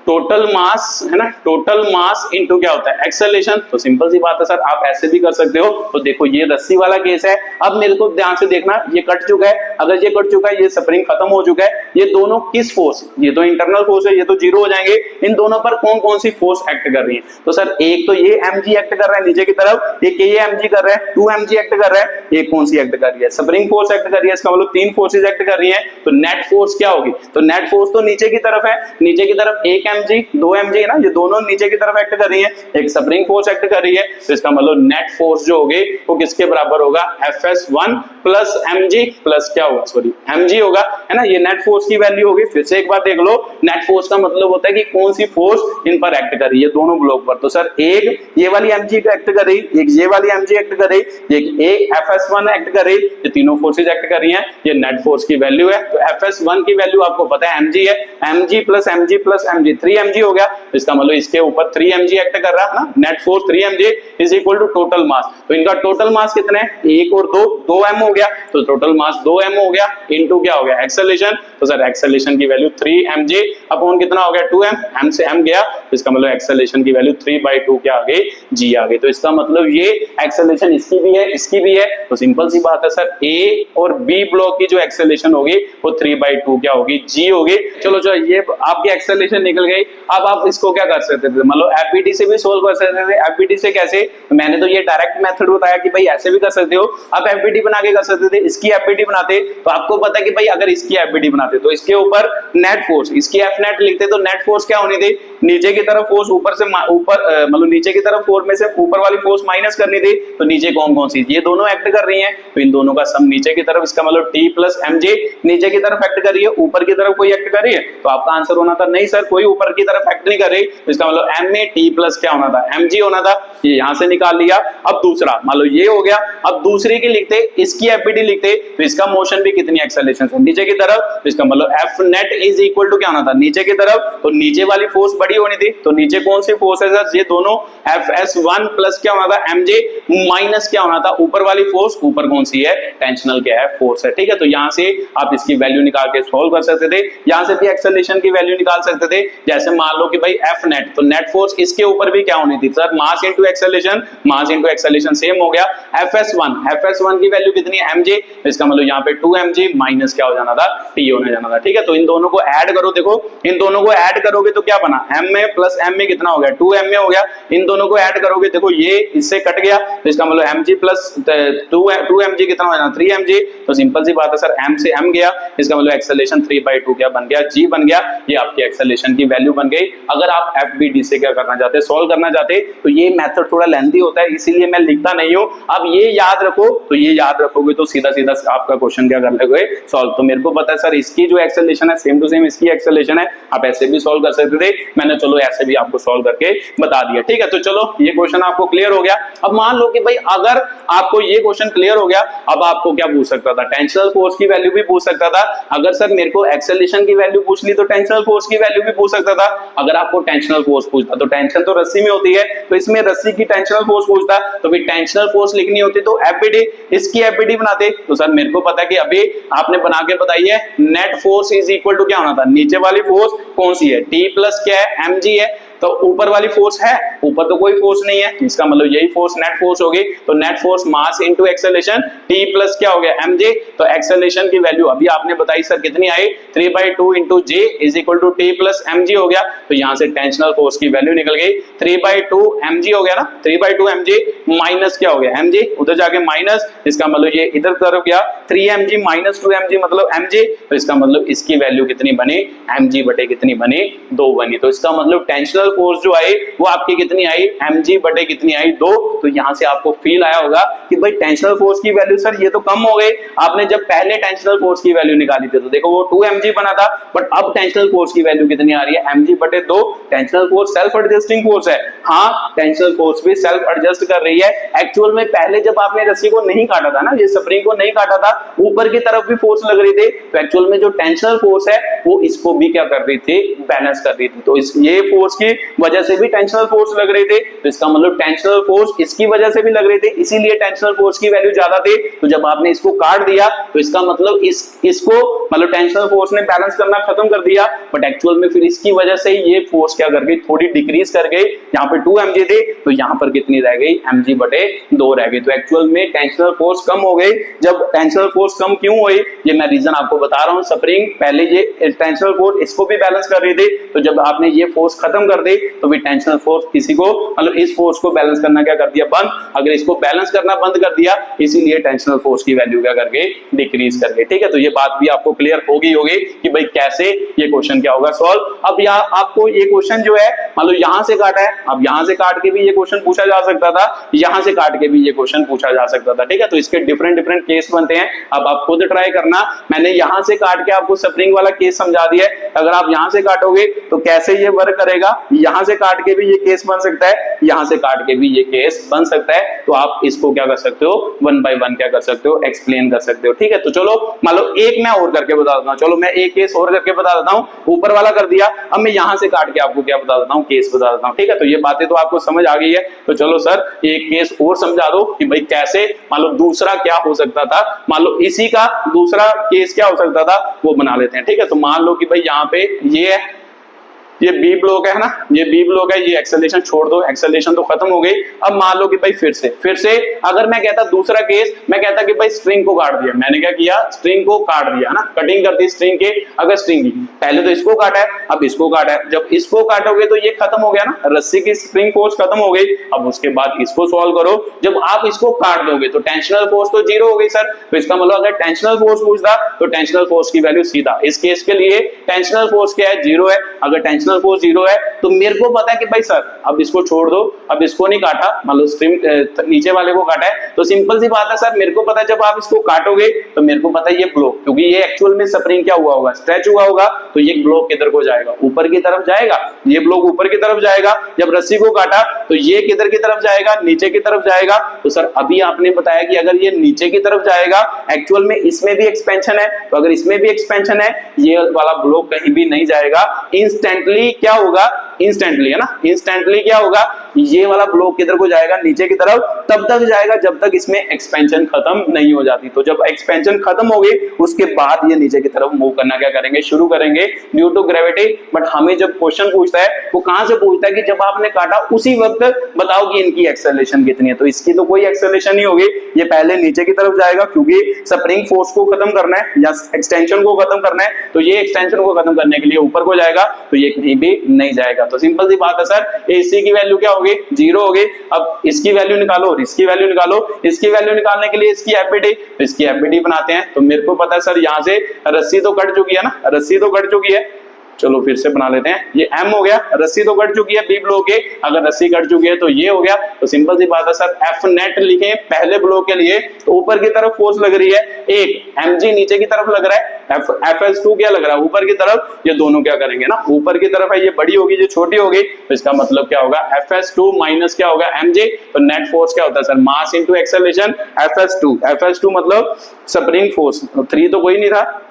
टोटल मास है ना, टोटल मास इनटू क्या होता है, एक्सेलरेशन। तो सिंपल सी बात है सर, आप ऐसे भी कर सकते हो। तो देखो ये रस्सी वाला केस है। अब मेरे को ध्यान से देखना, ये कट चुका है, अगर ये कट चुका है, ये स्प्रिंग खत्म हो चुका है, ये दोनों किस फोर्स, ये तो इंटरनल फोर्स है, ये तो 0 हो जाएंगे। इन दोनों पर कौन कौन सी फोर्स एक्ट कर रही है, तो सर एक तो ये mg एक्ट कर रहा है नीचे की तरफ, एक ये mg कर रहा है, 2mg एक्ट कर रहा है, एक कौन सी एक्ट कर रही है, स्प्रिंग फोर्स एक्ट कर रही है। इसका मतलब 3 फोर्सेज एक्ट कर रही है। तो नेट फोर्स क्या होगी, तो नेट फोर्स तो नीचे की तरफ है, नीचे की तरफ 1 mg 2 mg है ना, ये दोनों नीचे की तरफ एक्ट कर रही है, एक स्प्रिंग फोर्स एक्ट कर रही है। तो इसका मतलब नेट फोर्स जो होगी वो किसके बराबर होगा, Fs1 प्लस mg प्लस क्या होगा, सॉरी mg होगा, है ना। ये नेट फोर्स की वैल्यू होगी। फिर से एक बार देख लो, नेट फोर्स का मतलब होता है कि कौन सी फोर्स इन पर एक्ट कर रही है, दोनों ब्लॉक पर। तो सर एक ये वाली mg एक्ट कर रही, एक ये वाली mg एक्ट कर रही, एक Fs1 एक्ट कर रही, ये तीनों फोर्सेज एक्ट कर रही हैं। ये नेट फोर्स की वैल्यू है। तो Fs1 की वैल्यू आपको पता है mg है, mg plus mg plus mg 3 mg हो गया। इसका मतलब इसके ऊपर 3 mg एक्ट कर रहा है ना, net force 3 mg is equal to total mass. तो इनका टोटल मास कितने हैं, 1 और 2 m हो गया। तो टोटल मास 2 m हो गया, इनटू क्या हो गया, एक्सेलरेशन। तो सर एक्सेलरेशन की वैल्यू 3 mg अपॉन कितना हो गया, 2m, m से m गया। तो इसका मतलब एक्सेलरेशन की वैल्यू 3/2 क्या आ गई, g आ गई। तो इसका मतलब ये एक्सेलरेशन इसकी भी है, इसकी भी है। तो सिंपल सी बात है सर, a और b ब्लॉक की जो एक्सेलरेशन होगी वो 3/2 क्या होगी, g होगी। चलो जो ये आपकी एक्सेलरेशन निकल गई। अब आप इसको क्या कर सकते थे, मतलब एफबीडी से भी सोल्व कर सकते थे। एफबीडी से कैसे, मैंने तो ये डायरेक्ट मेथड बताया कि भाई ऐसे भी कर सकते हो। आप एफबीडी बना के कर सकते थे। इसकी एफबीडी बनाते तो आपको पता है कि भाई अगर इसकी एफबीडी बनाते तो इसके ऊपर नेट फोर्स, इसकी एफ नेट लिखते तो नेट फोर्स क्या होनी थी, नीचे की तरफ फोर्स ऊपर से ऊपर मतलब नीचे की तरफ फोर्स में से ऊपर वाली फोर्स माइनस करनी थी। तो नीचे कौन कौन सी, ये दोनों एक्ट कर रही हैं, तो इन दोनों का सम नीचे की तरफ, इसका मतलब t प्लस mj नीचे की तरफ एक्ट कर रही है, ऊपर की तरफ कोई एक्ट कर रही है। तो आपका आंसर होना था नहीं सर, कोई ऊपर की तरफ एक्ट नहीं कर रही। तो इसका मतलब m में t प्लस क्या होना था, mg होना था। ये यहां से निकाल लिया। अब दूसरा मान लो ये हो गया। अब दूसरे की लिखते, इसकी एफबीडी लिखते, तो इसका मोशन भी कितनी एक्सेलरेशन से नीचे की तरफ। तो इसका मतलब f net is equal to क्या होना था, नीचे की तरफ। तो नीचे वाली फोर्स बड़ी होनी थी, तो नीचे कौन सी फोर्स है सर, ये दोनों Fs1 प्लस क्या होना था mj माइनस क्या होना था, ऊपर वाली फोर्स, ऊपर कौन सी है, टेंशनल क्या है, फोर्स है। ठीक है, तो यहां से आप इसकी वैल्यू निकाल के सॉल्व कर सकते थे। यहां से भी एक्सेलरेशन की वैल्यू निकाल सकते थे। जैसे मान लो कि भाई f नेट, तो नेट फोर्स इसके ऊपर भी क्या होनी थी sir, mass into acceleration, mass into acceleration same हो गया। Fs1 की वैल्यू कितनी है, mj। इसका मतलब यहाँ पे 2 mg माइनस क्या हो जाना था, t होने जाना था। ठीक है, तो इन दोनों को ऐड करो। देखो इन दोनों को ऐड करोगे तो क्या बना, m में प्लस m में कितना हो गया, 2 m में हो गया। इन दोनों को ऐड करोगे, देखो ये इससे कट गया, तो इसका मतलब mg प्लस 2 mg कितना हो जाना, 3 mg। तो सिंपल सी बात है सर, m से m गया, इसका मतलब एक्सेलरेशन 3/2 क्या बन गया, g बन गया। ये आपकी एक्सेलरेशन की वैल्यू बन गई। अगर आप एफबीडी से क्या करना चाहते, सॉल्व करना चाहते, तो ये मेथड थोड़ा लेंथी होता है, इसीलिए मैं लिखता नहीं हूं। अब ये याद रखो, तो ये याद रखोगे तो सीधा सीधा आपका क्वेश्चन क्या कर लोगे सॉल्व। तो मेरे को पता है सर इसकी जो एक्सेलरेशन है सेम टू सेम इसकी एक्सेलरेशन है, आप ऐसे भी सॉल्व कर सकते थे, मैंने चलो ऐसे भी आपको सॉल्व करके बता दिया। ठीक है, तो चलो ये क्वेश्चन आपको क्लियर हो गया। अब मान लो कि भाई अगर आपको ये क्वेश्चन क्लियर हो गया, अब आपको क्या पूछ सकता था, टेंशनल फोर्स की वैल्यू भी पूछ सकता था। अगर सर मेरे को एक्सेलरेशन की वैल्यू पूछ ली तो टेंशनल फोर्स की वैल्यू भी पूछ सकता था। अगर आपको टेंशनल फोर्स पूछता तो टेंशन तो रस्सी में होती है, तो इसमें रस्सी की टेंशनल फोर्स पूछता तो फिर टेंशनल फोर्स लिखनी होती तो एफबीडी, इसकी एफबीडी बनाते। तो सर मेरे को पता है कि अभी आपने बना के बताई है, net force is equal to क्या होना था, नीचे वाली फोर्स कौन सी है, टी प्लस क्या है mg है, तो ऊपर वाली फोर्स है, ऊपर तो कोई फोर्स नहीं है, इसका मतलब यही फोर्स नेट फोर्स होगी। तो net force mass into acceleration, T plus क्या हो गया mj। तो एक्सेलरेशन की वैल्यू अभी आपने बताई सर कितनी आई, 3/2 into J is equal to T plus mg हो गया। तो यहां से टेंशनल फोर्स की वैल्यू निकल गई 3/2 mg हो गया ना, 3/2 mg माइनस क्या हो गया mg, उधर जाके माइनस, इसका मतलब ये इधर तरफ गया 3 mg माइनस 2 mg मतलब mj। तो इसका मतलब इसकी वैल्यू कितनी बनी, mg बटे कितनी बनी, 2 बनी। तो इसका मतलब टेंशनल फोर्स जो आई वो आपकी कितनी आई, mg बटे कितनी आई, 2। तो यहां से आपको फील आया होगा कि भाई टेंशनल फोर्स की वैल्यू सर ये तो कम हो गई। आपने जब पहले टेंशनल फोर्स की वैल्यू निकाली थी तो देखो वो 2 mg बना था, बट अब टेंशनल फोर्स की वैल्यू कितनी आ रही है, mg बटे 2। Tensional force self adjusting force है, हाँ टेंशनल फोर्स भी सेल्फ एडजस्ट कर रही है। एक्चुअल में पहले जब आपने रस्सी को नहीं काटा था ना, ये स्प्रिंग को नहीं काटा था, ऊपर की तरफ भी फोर्स लग रही थी, तो एक्चुअल में जो टेंशनल फोर्स है वो इसको भी क्या कर रही थी, बैलेंस कर रही थी। तो इस ये फोर्स की वजह से भी टेंशनल फोर्स लग रही थी, तो इसका मतलब टेंशनल फोर्स इसकी वजह से भी लग रही थी, इसीलिए टेंशनल फोर्स की वैल्यू ज्यादा थी। तो जब आपने इसको काट दिया तो इसका मतलब इसको मतलब टेंशनल फोर्स ने बैलेंस करना खत्म कर दिया, बट एक्चुअल में फिर इसकी वजह से ये फोर्स क्या कर गई, थोड़ी डिक्रीज कर गई। यहाँ पे 2 mg थी तो यहाँ पर कितनी रह गई, mg बटे 2 रह गई। तो एक्चुअल में टेंशनल फोर्स कम हो गई। जब टेंशनल फोर्स कम क्यों हुई, ये मैं रीजन आपको बता रहा हूँ। स्प्रिंग पहले ये टेंशनल फोर्स इसको भी बैलेंस कर रही थी, तो जब आपने ये फोर्स खत्म कर दी तो फिर टेंशनल फोर्स किसी को मतलब इस फोर्स को बैलेंस करना क्या कर दिया, बंद। अगर इसको बैलेंस करना बंद कर दिया, इसीलिए टेंशनल फोर्स की वैल्यू क्या कर गई, डिक्रीज कर गई। ठीक है, तो ये बात भी आपको क्लियर होगी कि भाई कैसे ये क्वेश्चन क्या होगा सॉल्व। अब यहाँ आपको ये क्वेश्चन जो है मतलब यहां से काटा है, अब यहां से काट के भी ये क्वेश्चन पूछा जा सकता था, यहां से काट के भी ये क्वेश्चन पूछा जा सकता था। ठीक है, तो इसके डिफरेंट डिफरेंट केस बनते हैं। अब आप खुद ट्राई करना, मैंने यहां से काट के आपको स्प्रिंग वाला केस समझा दिया है। अगर आप यहां से काटोगे तो कैसे ये वर्क करेगा, यहां से काट के भी ये केस बन सकता है, यहां से काट के भी ये केस बन सकता है। तो आप इसको क्या कर सकते हो, 1 by 1 क्या कर सकते हो, एक्सप्लेन कर सकते हो। ठीक है, तो चलो मान लो एक मैं और करके बता देता हूं, चलो मैं एक केस और करके बता देता हूं। ऊपर वाला कर दिया, अब मैं यहां से काट के आपको क्या बता देता हूं, केस बता देता हूं। ठीक है, तो ये बातें तो आपको समझ आ गई है। तो चलो सर एक केस और समझा दो कि भाई कैसे मान लो दूसरा क्या हो सकता था, मान लो इसी का दूसरा केस क्या हो सकता था वो बना लेते हैं। ठीक है, तो मान लो कि भाई यहाँ पे ये है, ये बी ब्लॉक है ना, ये बी ब्लॉक है, ये एक्सेलरेशन छोड़ दो, एक्सेलरेशन तो खत्म हो गई। अब मान लो कि भाई फिर से अगर मैं कहता दूसरा केस, मैं कहता कि भाई स्ट्रिंग को काट दिया, मैंने क्या किया, स्ट्रिंग को काट दिया ना, कटिंग कर दी स्ट्रिंग के। अगर स्ट्रिंग की पहले तो इसको काटा है, अब इसको काटा है, जब इसको काटोगे तो ये खत्म हो गया ना, रस्सी की स्प्रिंग फोर्स खत्म हो गई। अब उसके बाद इसको सॉल्व करो, जब आप इसको काट दोगे तो टेंशनल फोर्स तो 0 हो गई सर। तो इसका मतलब अगर टेंशनल फोर्स पूछता तो टेंशनल फोर्स की वैल्यू सीधा इस केस के लिए टेंशनल फोर्स क्या है, 0 है। अगर टेंशनल फोर्स 0 है तो मेरे को पता है कि भाई सर अब इसको छोड़ दो, अब इसको नहीं काटा, मान लो स्ट्रिंग नीचे वाले को काटा है, तो सिंपल सी बात है सर, मेरे को पता है जब आप इसको काटोगे तो मेरे को पता है ये ब्लॉक, क्योंकि ये एक्चुअल में स्प्रिंग क्या हुआ होगा, स्ट्रेच हुआ होगा, तो ये ब्लॉक किधर को जाएगा, ऊपर की तरफ जाएगा। ये ब्लॉक ऊपर की तरफ जाएगा। जब रस्सी को काटा तो ये किधर की तरफ जाएगा, नीचे की तरफ जाएगा। तो सर अभी आपने बताया कि अगर ये नीचे की तरफ जाएगा, एक्चुअल में इसमें भी एक्सपेंशन है, तो अगर इसमें भी एक्सपेंशन है, ये वाला ब्लॉक कहीं भी नहीं जाएगा। इंस्टेंटली क्या होगा, इंस्टेंटली है ना, इंस्टेंटली क्या होगा, ये वाला ब्लॉक किधर को जाएगा, नीचे की तरफ, तब तक जाएगा जब तक इसमें एक्सपेंशन खत्म नहीं हो जाती। तो जब एक्सपेंशन खत्म हो गई उसके बाद ये नीचे की तरफ मूव करना क्या करेंगे, शुरू करेंगे ड्यू टू ग्रेविटी। बट हमें जब क्वेश्चन पूछता है वो कहां से पूछता है कि जब आपने काटा उसी वक्त बताओ कि इनकी एक्सेलरेशन कितनी है। तो इसकी तो कोई एक्सेलरेशन नहीं होगी, ये पहले नीचे की तरफ जाएगा क्योंकि स्प्रिंग फोर्स को खत्म करना है या एक्सटेंशन को खत्म करना है, तो ये एक्सटेंशन को खत्म करने के लिए ऊपर को जाएगा, तो ये कहीं भी नहीं जाएगा। तो सिंपल सी बात है सर, एसी की वैल्यू क्या होगी, 0 होगी। अब इसकी वैल्यू निकालो और इसकी वैल्यू निकालो, इसकी वैल्यू निकालने के लिए इसकी एफबीडी, तो इसकी एफबीडी बनाते हैं। तो मेरे को पता है सर यहाँ से रस्सी तो कट चुकी है ना, रस्सी तो कट चुकी है, चलो फिर से बना लेते हैं, ये M हो गया, रस्सी तो कट चुकी है बी ब्लॉक के, अगर रस्सी कट चुकी है तो ये हो गया, तो सिंपल सी बात है सर F नेट लिखें पहले ब्लॉक के लिए, तो ऊपर की तरफ फोर्स लग रही है एक, mg नीचे की तरफ लग रहा है, FS2 क्या लग रहा है ऊपर की तरफ, ये दोनों क्या करेंगे ना ऊपर की तरफ है, ये बड़ी होगी ये छोटी होगी, तो इसका मतलब क्या होगा FS2 माइनस क्या होगा mg, तो नेट फोर्स क्या होता है sir mass into acceleration FS2 मतलब स्प्रिंग फोर्स, 3 तो कोई नहीं था,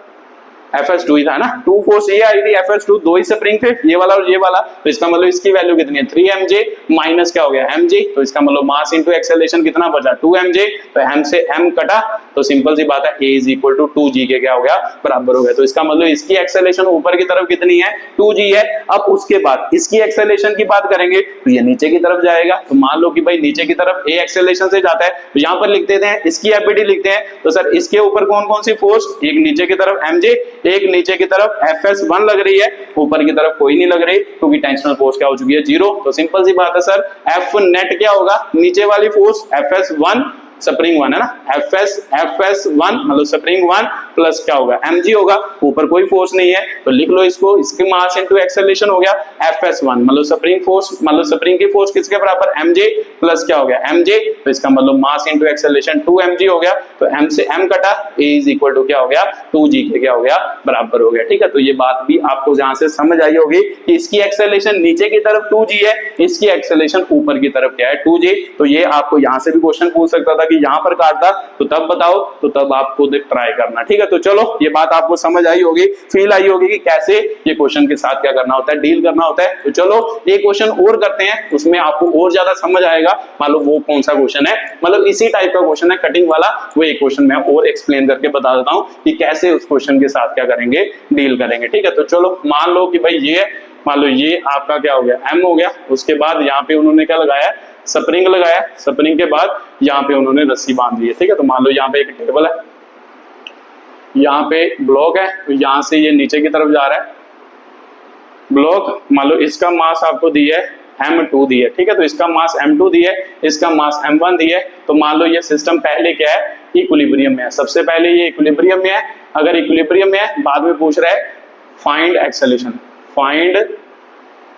FS2 ही था ना, 2 फोर्स ये आई थी, FS2 दो ही स्प्रिंग थे, ये वाला और ये वाला, तो इसका मतलब इसकी वैल्यू कितनी है 3mj माइनस क्या हो गया mg, तो इसका मतलब मास इंटू एक्सेलरेशन कितना बचा 2mj, तो m से m कटा, तो सिंपल सी बात है a is equal to 2g के क्या हो गया बराबर हो गया, तो इसका मतलब इसकी एक्सेलरेशन ऊपर की तरफ कितनी है 2g है। अब उसके बाद इसकी एक्सेलरेशन की बात करेंगे तो ये नीचे की तरफ जाएगा, तो मान लो कि भाई नीचे की तरफ a एक्सेलरेशन से जाता है, तो यहाँ पर लिख देते हैं इसकी एफबीडी लिखते हैं, तो सर इसके ऊपर कौन कौन सी फोर्स, एक नीचे की तरफ mj, एक नीचे की तरफ FS1 लग रही है, ऊपर की तरफ कोई नहीं लग रही क्योंकि टेंशनल फोर्स क्या हो चुकी है 0, तो सिंपल सी बात है सर F नेट क्या होगा, नीचे वाली फोर्स FS1 स्प्रिंग 1 है ना, FS1 मतलब स्प्रिंग 1 प्लस क्या होगा mg होगा, ऊपर कोई फोर्स नहीं है तो लिख लो इसको, इसके मास इनटू एक्सेलरेशन हो गया FS1 मतलब स्प्रिंग फोर्स, मतलब स्प्रिंग की फोर्स किसके बराबर mj प्लस क्या हो गया mj, तो इसका मतलब मास इनटू एक्सेलरेशन 2mg हो गया, तो m से m कटा, a इज इक्वल टू क्या हो गया 2g के क्या हो गया बराबर हो गया। ठीक है, तो ये बात भी आपको जहां से समझ आई होगी कि इसकी एक्सेलरेशन नीचे की तरफ 2g है, इसकी एक्सेलरेशन ऊपर की तरफ क्या है 2g, तो ये आपको यहां से भी क्वेश्चन पूछ सकता था कि यहां पर काटता तो तब बताओ, तो तब आपको ट्राई करना। ठीक है, तो चलो ये बात आपको समझ आई होगी, फील आई होगी कि कैसे ये क्वेश्चन के साथ क्या करना होता है, डील करना होता है। तो चलो एक क्वेश्चन और करते हैं, उसमें आपको और ज्यादा समझ आएगा। मान लो वो कौन सा क्वेश्चन है, मतलब इसी टाइप का क्वेश्चन है कटिंग वाला, वो एक क्वेश्चन मैं और एक्सप्लेन करके बता देता हूं कि कैसे उस क्वेश्चन के साथ क्या करेंगे, डील करेंगे। ठीक है, तो चलो मान लो कि भाई ये, मान लो ये आपका क्या हो गया M हो गया, उसके बाद यहाँ पे उन्होंने क्या लगाया, स्प्रिंग लगाया, स्प्रिंग के बाद यहाँ पे उन्होंने रस्सी बांध दी है। ठीक है, तो मान लो यहाँ पे एक टेबल है, यहाँ पे ब्लॉक है, तो यहाँ से ये नीचे की तरफ जा रहा है ब्लॉक, मान लो इसका मास आपको दी है M2 दी है। ठीक है, तो इसका मास M2 दी है, इसका मास M1 दी है, तो मान लो ये सिस्टम पहले क्या है इक्विलिब्रियम में है, सबसे पहले ये इक्विलिब्रियम में है। अगर इक्विलिब्रियम में है, बाद में पूछ रहा है find acceleration, find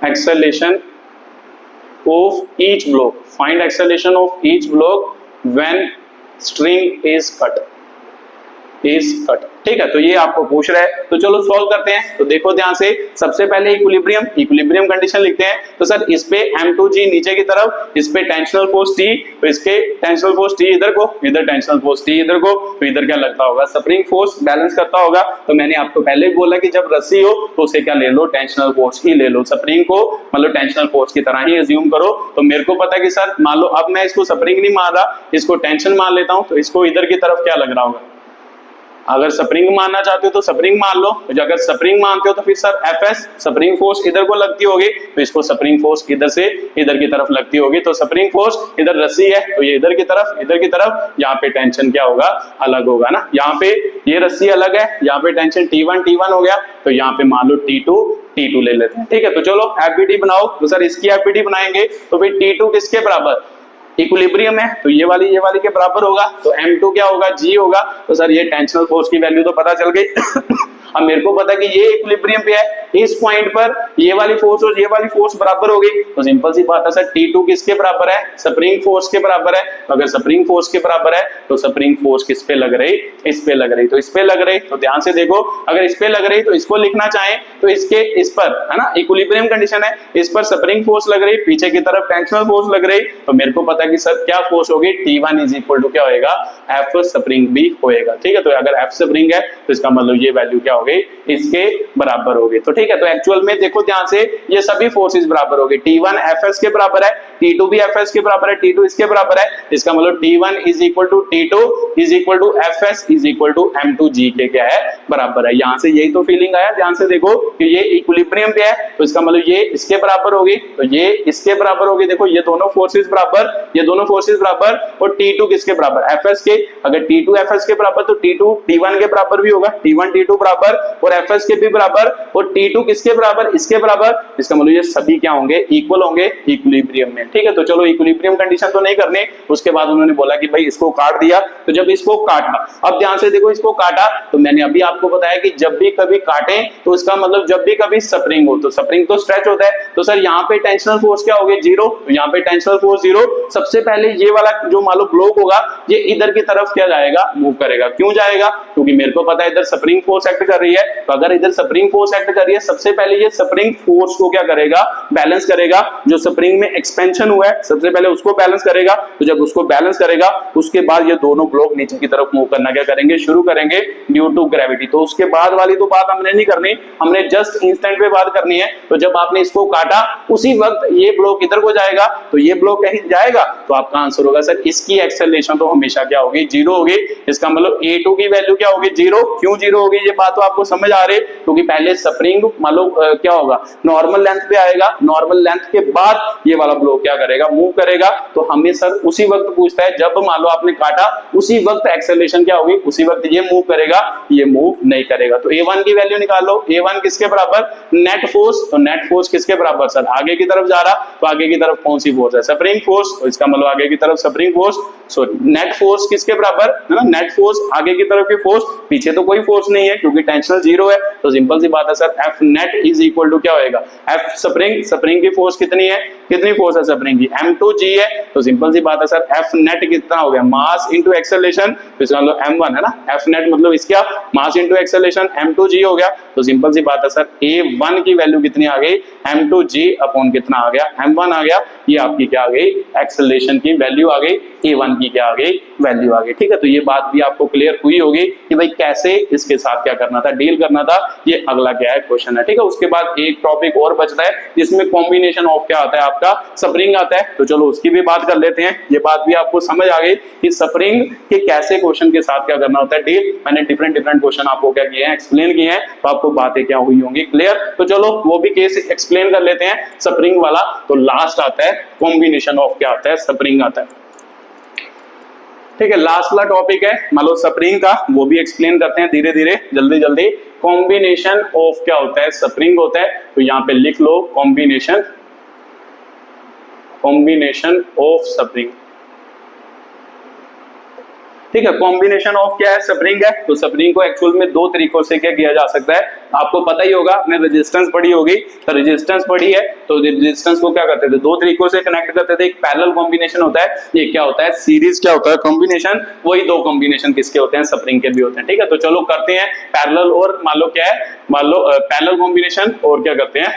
acceleration of each block, find acceleration of each block when string is cut, is cut। ठीक है, तो ये आपको पूछ रहा है, तो चलो सॉल्व करते हैं। तो देखो ध्यान से, सबसे पहले इक्विलिब्रियम कंडीशन लिखते हैं, तो सर इस पे M2G नीचे की तरफ, इस पे टेंशनल फोर्स T, तो इसके टेंशनल फोर्स T इधर को, इधर टेंशनल फोर्स T इधर को, तो इधर क्या लगता होगा स्प्रिंग फोर्स बैलेंस करता होगा। तो मैंने आपको पहले ही बोला कि जब रस्सी हो तो उसे क्या ले लो, टेंशनल फोर्स ही ले लो, स्प्रिंग को मतलब टेंशनल फोर्स की तरह ही अज्यूम करो। तो मेरे को पता है कि सर मान लो अब मैं इसको स्प्रिंग नहीं मार रहा, इसको टेंशन मान लेता हूं, तो इसको इधर की तरफ क्या लग रहा होगा, अगर स्प्रिंग मानना चाहते हो तो स्प्रिंग मान लो, तो अगर स्प्रिंग मानते हो तो फिर सर FS स्प्रिंग फोर्स इधर को लगती होगी, तो इसको स्प्रिंग फोर्स इधर से इधर की तरफ लगती होगी। तो स्प्रिंग फोर्स इधर रस्सी है तो ये इधर की तरफ, इधर की तरफ, यहाँ पे टेंशन क्या होगा अलग होगा ना, यहाँ पे ये रस्सी अलग है, यहाँ पे टेंशन T1 हो गया, तो यहाँ पे मान लो T2 ले लेते हैं। ठीक है, तो चलो एफबीडी बनाओ, तो सर इसकी एफबीडी बनाएंगे तो फिर T2 किसके बराबर, इक्विलिब्रियम है तो ये वाली के बराबर होगा, तो M2 क्या होगा G होगा। तो सर ये टेंशनल फोर्स की वैल्यू तो पता चल गई अब मेरे को पता कि ये इक्विलिब्रियम पे है, इस पॉइंट पर ये वाली फोर्स और ये वाली फोर्स बराबर हो गई, तो सिंपल सी बात है सर T2 किसके बराबर है, स्प्रिंग फोर्स के बराबर है। तो अगर स्प्रिंग फोर्स के बराबर है तो स्प्रिंग फोर्स किस पे लग रही, इस पे लग रही, तो इस पे लग रही। तो ध्यान से देखो, अगर इस पे लग रही तो इसको लिखना चाहे तो इसके इस पर है ना, इक्विलिब्रियम कंडीशन है, इस पर स्प्रिंग फोर्स लग रही, पीछे की तरफ टेंशनल फोर्स लग रही, तो मेरे को पता है कि सर क्या फोर्स होगी, T1 इज इक्वल टू क्या होएगा, F स्प्रिंग भी होएगा। ठीक है, तो अगर F स्प्रिंग है तो इसका मतलब ये वैल्यू क्या हो गई, इसके बराबर होगी। तो ठीक है, तो एक्चुअल में देखो ध्यान से, ये सभी फोर्सेस बराबर होगी, T1 FS के बराबर है, T2 भी FS के बराबर है, T2 इसके बराबर है, इसका मतलब T1 is equal to T2 is equal to FS is equal to M2G के क्या है बराबर है। यहां से यही तो फीलिंग आया, ध्यान से देखो कि ये इक्विलिब्रियम पे है तो इसका मतलब ये इसके बराबर होगी, तो ये इसके बराबर होगी। देखो ये दोनों फोर्सेस बराबर, ये दोनों फोर्सेस बराबर, और T2 किसके बराबर, FS के। अगर T2 FS के बराबर तो T2 T1 के बराबर भी होगा, T1 T2 बराबर और FS के भी बराबर, और T2 E2 किसके बराबर, इसके बराबर, इसका मतलब ये सभी क्या होंगे, इक्वल होंगे इक्विलिब्रियम में। ठीक है, तो चलो इक्विलिब्रियम कंडीशन तो नहीं करनी। उसके बाद उन्होंने बोला कि भाई इसको काट दिया, तो जब इसको काटा, अब ध्यान से देखो, इसको काटा तो मैंने अभी आपको बताया कि जब भी कभी काटे तो इसका मतलब जब भी कभी स्प्रिंग हो तो स्प्रिंग तो स्ट्रेच होता है, तो सर यहाँ पे टेंशनल फोर्स क्या होगी, जीरो, तो यहाँ पे टेंशनल फोर्स जीरो। सबसे पहले ये वाला जो मान लो ब्लॉक होगा ये इधर की तरफ क्या जाएगा, मूव करेगा। क्यों जाएगा, क्योंकि मेरे को पता है इधर स्प्रिंग फोर्स एक्ट कर रही है, तो अगर इधर स्प्रिंग फोर्स एक्ट कर रही है, सबसे पहले ये स्प्रिंग फोर्स को क्या करेगा, बैलेंस करेगा। जो स्प्रिंग में एक्सपेंशन हुआ है सबसे पहले उसको बैलेंस करेगा, तो जब उसको बैलेंस करेगा उसके बाद ये दोनों ब्लॉक नीचे की तरफ मूव करना क्या करेंगे, शुरू करेंगे ड्यू टू ग्रेविटी। तो उसके बाद वाली तो बात हमने नहीं करनी, हमने जस्ट इंस्टेंट पे बात करनी है। तो जब आपने इसको काटा उसी वक्त ये ब्लॉक इधर को जाएगा, तो ये ब्लॉक कहीं जाएगा, तो आपका आंसर होगा सर इसकी एक्सेलरेशन तो हमेशा क्या होगी, जीरो होगी। इसका मतलब A2 की वैल्यू क्या होगी, जीरो। क्यों जीरो होगी, ये बात तो आपको समझ आ रही है, क्योंकि पहले स्प्रिंग मान लो क्या होगा, नॉर्मल लेंथ पे आएगा, नॉर्मल लेंथ के बाद ये वाला ब्लॉक क्या करेगा, मूव करेगा। तो हमें सर उसी वक्त पूछता है जब मान लो आपने काटा उसी वक्त एक्सेलरेशन क्या होगी, उसी वक्त ये मूव करेगा, ये मूव नहीं करेगा। तो A1 की वैल्यू निकालो, A1 किसके बराबर, नेट फोर्स। तो नेट फोर्स किसके बराबर सर, आगे की तरफ जा रहा, तो आगे की तरफ कौन सी फोर्स है, स्प्रिंग फोर्स, तो इसका मतलब आगे की तरफ spring force. So net force किसके बराबर है ना, नेट फोर्स आगे की तरफ की फोर्स, पीछे तो कोई फोर्स नहीं है क्योंकि टेंशनल जीरो है, तो सिंपल सी बात है sir F net is equal to क्या होएगा, F स्प्रिंग, स्प्रिंग की फोर्स कितनी है, कितनी फोर्स है स्प्रिंग की, m2g है, तो सिंपल सी बात है सर F नेट कितना हो गया, मास इंटू एक्सेलरेशन, तो इसका मतलब m1 है ना, F नेट मतलब इसका मास इंटू एक्सेलरेशन m2g हो गया। तो सिंपल सी बात है सर A1 की वैल्यू कितनी आ गई, m2g अपॉन कितना आ गया, m1 आ गया। ये आपकी क्या आ गई, एक्सेलरेशन की वैल्यू आ गई, A1 की क्या आ गई, वैल्यू आ गई। ठीक है, तो ये बात भी आपको क्लियर हुई होगी कि भाई कैसे इसके साथ क्या करना था, डील करना था। ये अगला क्या है, क्वेश्चन है। ठीक है, उसके बाद एक टॉपिक और बचता है जिसमें कॉम्बिनेशन ऑफ क्या आता है, आपका स्प्रिंग आता है, तो चलो उसकी भी बात कर लेते हैं। ये बात भी आपको समझ आ गई कि स्प्रिंग के कैसे क्वेश्चन के साथ क्या करना होता है, डील। मैंने डिफरेंट डिफरेंट क्वेश्चन आपको क्या किए हैं, एक्सप्लेन किए हैं, तो आपको बातें क्या हुई होंगी क्लियर। तो चलो वो भी केस एक्सप्लेन कर लेते हैं स्प्रिंग वाला। तो लास्ट आता है कॉम्बिनेशन ऑफ क्या आता है, स्प्रिंग आता है। ठीक है, लास्ट वाला टॉपिक है मान लो स्प्रिंग का, वो भी एक्सप्लेन करते हैं धीरे धीरे, जल्दी जल्दी। कॉम्बिनेशन ऑफ क्या होता है, स्प्रिंग होता है। तो यहां पे लिख लो कॉम्बिनेशन ऑफ स्प्रिंग। ठीक है, कॉम्बिनेशन ऑफ क्या है, स्प्रिंग है। तो स्प्रिंग को एक्चुअल में दो तरीकों से क्या किया जा सकता है, आपको पता ही होगा, आपने रेजिस्टेंस पढ़ी होगी, तो रेजिस्टेंस पढ़ी है, तो रेजिस्टेंस को क्या करते थे, दो तरीकों से कनेक्ट करते थे। एक पैरेलल कॉम्बिनेशन होता है, ये क्या होता है, सीरीज क्या होता है, कॉम्बिनेशन। वही दो कॉम्बिनेशन किसके होते हैं, स्प्रिंग के भी होते हैं। ठीक है, तो चलो करते हैं पैरेलल और मान लो क्या है, मान लो पैरेलल कॉम्बिनेशन और क्या करते हैं,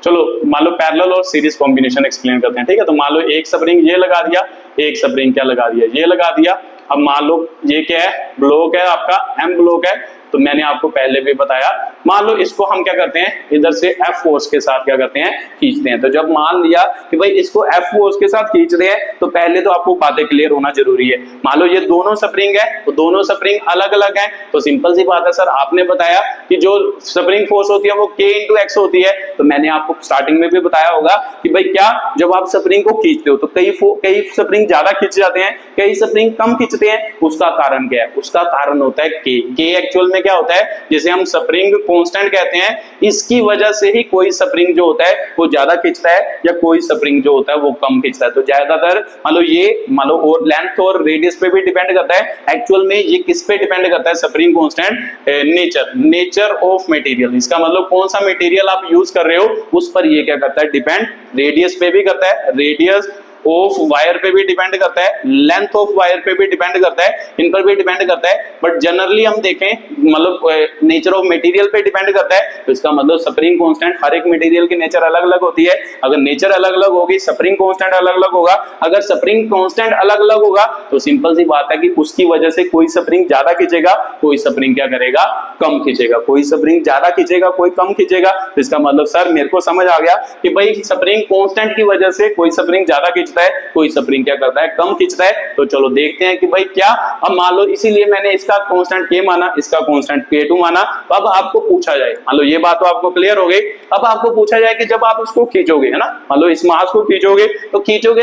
चलो मान लो पैरेलल और सीरीज कॉम्बिनेशन एक्सप्लेन करते हैं। ठीक है, तो मान लो एक स्प्रिंग ये लगा दिया, एक स्प्रिंग क्या लगा दिया, ये लगा दिया। अब मान लो ये क्या है, ब्लॉक है आपका, M ब्लॉक है। तो मैंने आपको पहले भी बताया, मान लो इसको हम क्या करते हैं, इधर से F फोर्स के साथ क्या करते हैं, खींचते हैं। तो जब मान लिया कि भाई इसको F फोर्स के साथ खींच रहे हैं, तो पहले तो आपको बातें क्लियर होना जरूरी है। मान लो ये दोनों स्प्रिंग है, तो दोनों स्प्रिंग अलग अलग है, तो सिंपल सी बात है सर, आपने बताया कि जो स्प्रिंग फोर्स होती है वो K इंटू एक्स होती है। तो मैंने आपको स्टार्टिंग में भी बताया होगा कि भाई क्या, जब आप स्प्रिंग को खींचते हो तो कई स्प्रिंग ज्यादा खींच जाते हैं, कई स्प्रिंग कम खींचते हैं। उसका कारण क्या है, उसका कारण होता है K एक्चुअल में क्या होता है, जिसे हम स्प्रिंग कांस्टेंट कहते हैं। इसकी वजह से ही कोई स्प्रिंग जो होता है वो ज्यादा खींचता है या कोई स्प्रिंग जो होता है वो कम खींचता है। तो ज्यादातर मान लो और लेंथ और रेडियस पे भी डिपेंड करता है। एक्चुअल में ये किस पे डिपेंड करता है, spring constant, nature of material. इसका मतलब कौन सा मटेरियल आप यूज कर रहे हो उस पर ये क्या करता है, डिपेंड। रेडियस पे भी करता है, रेडियस ऑफ वायर पे भी डिपेंड करता है, लेंथ ऑफ वायर पे भी डिपेंड करता है, इन पर भी डिपेंड करता है। बट जनरली हम देखें मतलब नेचर ऑफ मटेरियल पे डिपेंड करता है। तो इसका मतलब स्प्रिंग कांस्टेंट, हर एक मटेरियल की नेचर अलग अलग होती है। अगर नेचर अलग अलग होगी, स्प्रिंग कांस्टेंट अलग अलग होगा। अगर स्प्रिंग कांस्टेंट अलग अलग होगा तो सिंपल सी बात है कि उसकी वजह से कोई स्प्रिंग ज्यादा खींचेगा, कोई स्प्रिंग क्या करेगा, कम खींचेगा। कोई स्प्रिंग ज्यादा खींचेगा, कोई कम खींचेगा। तो इसका मतलब सर मेरे को समझ आ गया कि भाई स्प्रिंग कांस्टेंट की वजह से कोई स्प्रिंग ज्यादा खींचता है, कोई स्प्रिंग क्या करता है, कम खींचता है। तो चलो देखते हैं कि भाई क्या, अब मान लो इसीलिए मैंने इसका कांस्टेंट K माना, इसका कांस्टेंट K2 माना। तो अब आपको पूछा जाए, मान लो ये बात तो आपको क्लियर हो गई। अब आपको पूछा जाए कि जब आप इसको खींचोगे, है ना, मान लो इस मास को खींचोगे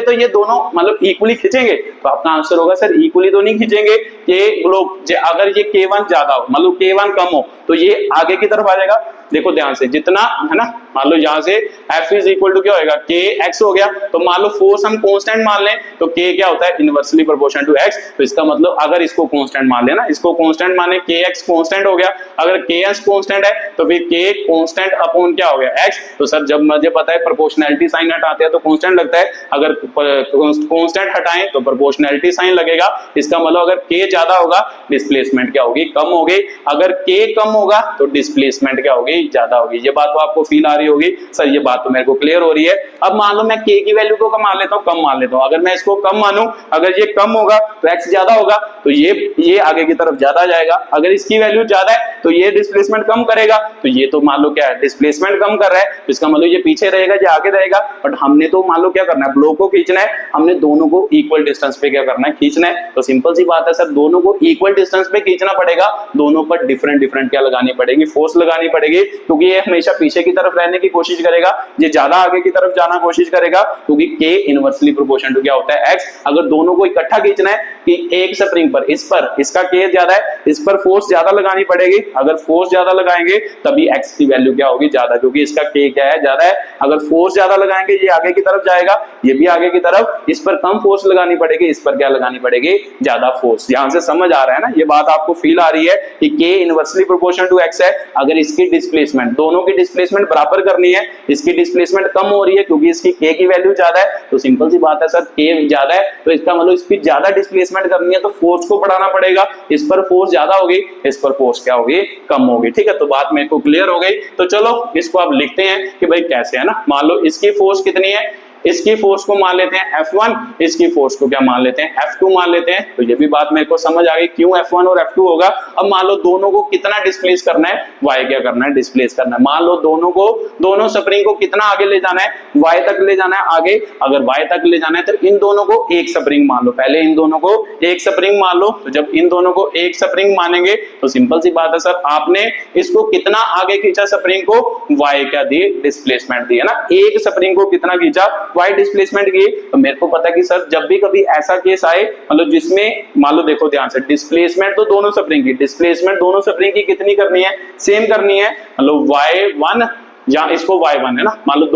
तो ये दोनों मतलब इक्वली खींचेंगे। तो आपका आंसर होगा सर इक्वली तो नहीं खींचेंगे। ये लोग अगर ये K1 ज्यादा हो, मतलब K1 कम हो, तो ये आगे की तरफ आ जाएगा, देखो ध्यान से, जितना है ना, मान लो यहाँ से F इज इक्वल टू क्या होगा, के एक्स हो गया, तो मान लो फोर्स हम कांस्टेंट मान लें तो के क्या होता है, इनवर्सली प्रोपोर्शनल टू एक्स। तो इसका मतलब अगर इसको कांस्टेंट मान लेना, इसको कांस्टेंट माने, के एक्स कांस्टेंट हो गया, अगर के एक्स कांस्टेंट है तो फिर के कांस्टेंट अपॉन क्या हो गया, एक्स। तो सर जब मुझे पता है प्रोपोर्शनैलिटी साइन हटाते हैं तो कांस्टेंट लगता है, अगर कांस्टेंट हटाएं तो प्रोपोर्शनैलिटी साइन लगेगा। इसका मतलब अगर के ज्यादा होगा डिस्प्लेसमेंट क्या होगी, कम होगी, अगर के कम होगा तो डिस्प्लेसमेंट क्या होगी, ज्यादा होगी। ये बात तो आपको फील आ रही होगी, सर ये बात तो मेरे को क्लियर हो रही है। अब मान लो मैं के की वैल्यू को कम मान लेता हूं, कम मान लेता हूं, अगर मैं इसको कम मानूं, अगर ये कम होगा तो एक्स ज्यादा होगा, तो ये आगे की तरफ ज्यादा जाएगा, अगर इसकी वैल्यू ज्यादा है तो ये डिस्प्लेसमेंट कम करेगा, तो ये तो मान लो क्या है, डिस्प्लेसमेंट कम कर रहा है, तो इसका मतलब ये पीछे रहेगा, ये आगे रहेगा। बट हमने तो मान लो क्या करना है, ब्लॉक को खींचना है, हमने दोनों को इक्वल डिस्टेंस पे क्या करना है, खींचना है। तो सिंपल सी बात है सर, दोनों को इक्वल डिस्टेंस पे खींचना पड़ेगा, दोनों पर डिफरेंट डिफरेंट क्या लगानी पड़ेगी, फोर्स लगानी पड़ेगी, क्योंकि ये हमेशा पीछे की तरफ रहने की कोशिश करेगा, ये ज्यादा आगे की तरफ जाना कोशिश करेगा, क्योंकि के इनवर्सली प्रोपोर्शनल टू क्या होता है, एक्स। अगर दोनों को इकट्ठा खींचना है कि एक स्प्रिंग पर, इस पर इसका के ज्यादा है, इस पर फोर्स ज्यादा लगानी पड़ेगी, अगर फोर्स ज्यादा लगाएंगे तभी एक्स की वैल्यू क्या होगी, ज्यादा, क्योंकि इसका के क्या है, ज्यादा है। अगर फोर्स ज्यादा लगाएंगे ये आगे की तरफ जाएगा, ये भी आगे की तरफ, इस पर कम फोर्स लगानी पड़ेगी, इस पर क्या लगानी पड़ेगी, ज्यादा फोर्स। यहां से समझ आ रहा है ना, ये बात आपको फील आ रही है कि के इनवर्सली प्रोपोर्शनल टू एक्स है। अगर इसकी डिस्प्लेसमेंट, दोनों की डिस्प्लेसमेंट बराबर करनी है, इसकी डिस्प्लेसमेंट कम हो रही है क्योंकि इसकी के की वैल्यू ज्यादा है, तो सिंपल सी बात है सर, के ज्यादा है तो इसका मतलब इसकी ज्यादा डिस्प्लेसमेंट करनी है तो फोर्स को बढ़ाना पड़ेगा, इस पर फोर्स ज्यादा होगी, इस पर फोर्स क्या होगी, कम होगी। ठीक है, तो बात मेरे को क्लियर हो गई। तो चलो इसको आप लिखते हैं कि भाई कैसे, है ना, मान लो इसकी फोर्स कितनी है, इसकी फोर्स को मान लेते हैं F1, इसकी फोर्स को क्या मान लेते हैं, F2 मान लेते हैं। तो ये भी बात मेरे को समझ आ गई क्यों F1 और F2 होगा। अब मान लो दोनों को कितना डिस्प्लेस करना है, Y क्या करना है, डिस्प्लेस करना है। मान लो दोनों स्प्रिंग को कितना आगे ले जाना है, Y तक ले जाना है आगे। अगर Y तक ले जाना है तो इन दोनों को एक स्प्रिंग मान लो, पहले इन दोनों को एक स्प्रिंग मान लो। तो जब इन दोनों को एक स्प्रिंग मानेंगे तो सिंपल सी बात है सर, आपने इसको कितना आगे खींचा स्प्रिंग को, Y क्या दी, डिस्प्लेसमेंट दी, है ना। एक स्प्रिंग को कितना खींचा, Y डिस्प्लेसमेंट की। तो मेरे को पता है कि सर जब भी कभी ऐसा केस आए, मतलब जिसमें मान लो देखो ध्यान से, डिस्प्लेसमेंट तो दोनों स्प्रिंग की, डिस्प्लेसमेंट दोनों स्प्रिंग की कितनी करनी है, सेम करनी है। मतलब Y1 या इसको Y1 है ना, मान लो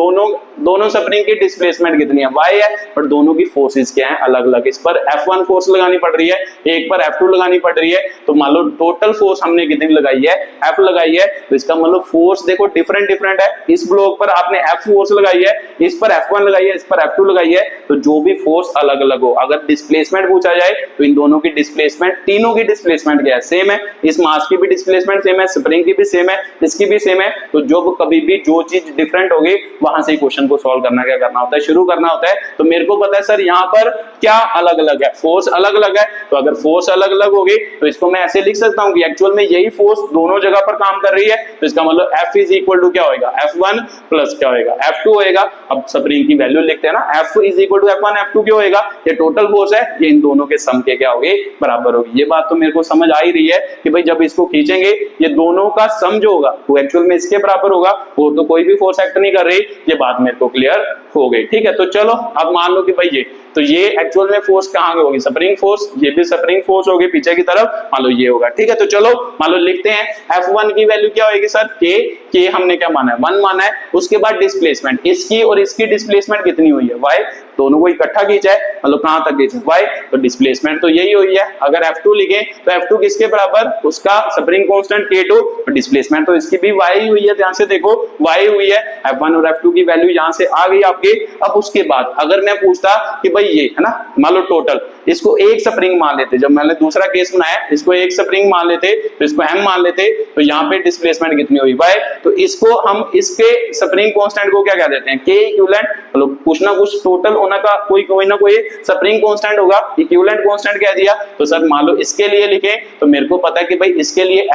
दोनों स्प्रिंग की डिस्प्लेसमेंट कितनी है, Y है, पर दोनों की फोर्सेस क्या है, अलग अलग। इस पर F1 फोर्स लगानी पड़ रही है, एक पर F2 लगानी पड़ रही है। तो मान लो टोटल फोर्स हमने कितनी लगाई है, F लगाई है। तो इसका मतलब फोर्स देखो डिफरेंट डिफरेंट है। इस ब्लॉक पर आपने F फोर्स लगाई है, इस पर F1 लगाई है, इस पर F2 लगाई है। तो जो भी फोर्स अलग अलग हो, अगर डिस्प्लेसमेंट पूछा जाए तो इन दोनों की डिस्प्लेसमेंट, तीनों की डिस्प्लेसमेंट क्या है, सेम है। इस मास की भी डिस्प्लेसमेंट सेम है, स्प्रिंग की भी सेम है, इसकी भी सेम है। तो जो कभी भी जो चीज डिफरेंट होगी वहां से क्वेश्चन को सॉल्व करना क्या करना होता है, शुरू करना होता है। तो मेरे को पता है सर यहाँ पर क्या अलग अलग है, फोर्स अलग अलग है। तो अगर फोर्स अलग अलग होगी तो इसको मैं ऐसे लिख सकता हूँ कि एक्चुअल में यही फोर्स दोनों जगह पर काम कर रही है। तो इसका मतलब F इज इक्वल टू क्या होगा, F1 प्लस क्या होगा, F2 होगा। अब स्प्रिंग की वैल्यू लिखते हैं ना, F is equal to F1 F2 क्या होगा, ये टोटल फोर्स है, ये इन दोनों के सम के क्या होगी, बराबर होगी। ये बात तो मेरे को समझ आ ही रही है कि भाई जब इसको खींचेंगे ये दोनों का सम जो होगा वो एक्चुअल में इसके बराबर होगा, वो तो कोई भी फोर्स एक्ट नहीं कर रही। ये बात मेरे को क्लियर हो गई। ठीक है, तो चलो अब मान लो कि भाई ये एक्चुअल में फोर्स कहां होगी, स्प्रिंग फोर्स, ये भी स्प्रिंग फोर्स होगी पीछे की तरफ, मान लो ये होगा। ठीक है, तो चलो मान लो लिखते हैं F1 की वैल्यू क्या होगी सर, के हमने क्या माना है, 1 माना है। उसके बाद डिस्प्लेसमेंट, इसकी और इसकी डिस्प्लेसमेंट कितनी हुई है, Y, दोनों को इकट्ठा खींचा है, मतलब कहां तक खींचा, Y, तो डिस्प्लेसमेंट तो यही हुई है। अगर F2 लिखे तो F2 किसके बराबर, उसका स्प्रिंग कांस्टेंट K2, तो डिस्प्लेसमेंट तो इसकी भी Y ही हुई है, ध्यान से देखो Y हुई है। F1 और F2 की वैल्यू यहां से आ गई आपके। अब उसके बाद अगर मैं पूछता कि भाई ये है ना, मान लो टोटल इसको एक स्प्रिंग मान लेते, जब मैंने दूसरा केस बनाया इसको एक स्प्रिंग मान लेते, तो इसको M मान लेते, तो यहाँ पे डिस्प्लेसमेंट कितनी हुई, Y। तो इसको हम इसके स्प्रिंग कांस्टेंट को क्या कह देते हैं, K इक्विवेलेंट। मतलब कुछ ना कुछ टोटल होना का कोई ना कोई स्प्रिंग कांस्टेंट होगा, इक्विवेलेंट कांस्टेंट कह दिया। तो सर मान लो इसके लिए लिखें तो मेरे को पता है कि भाई इसके लिए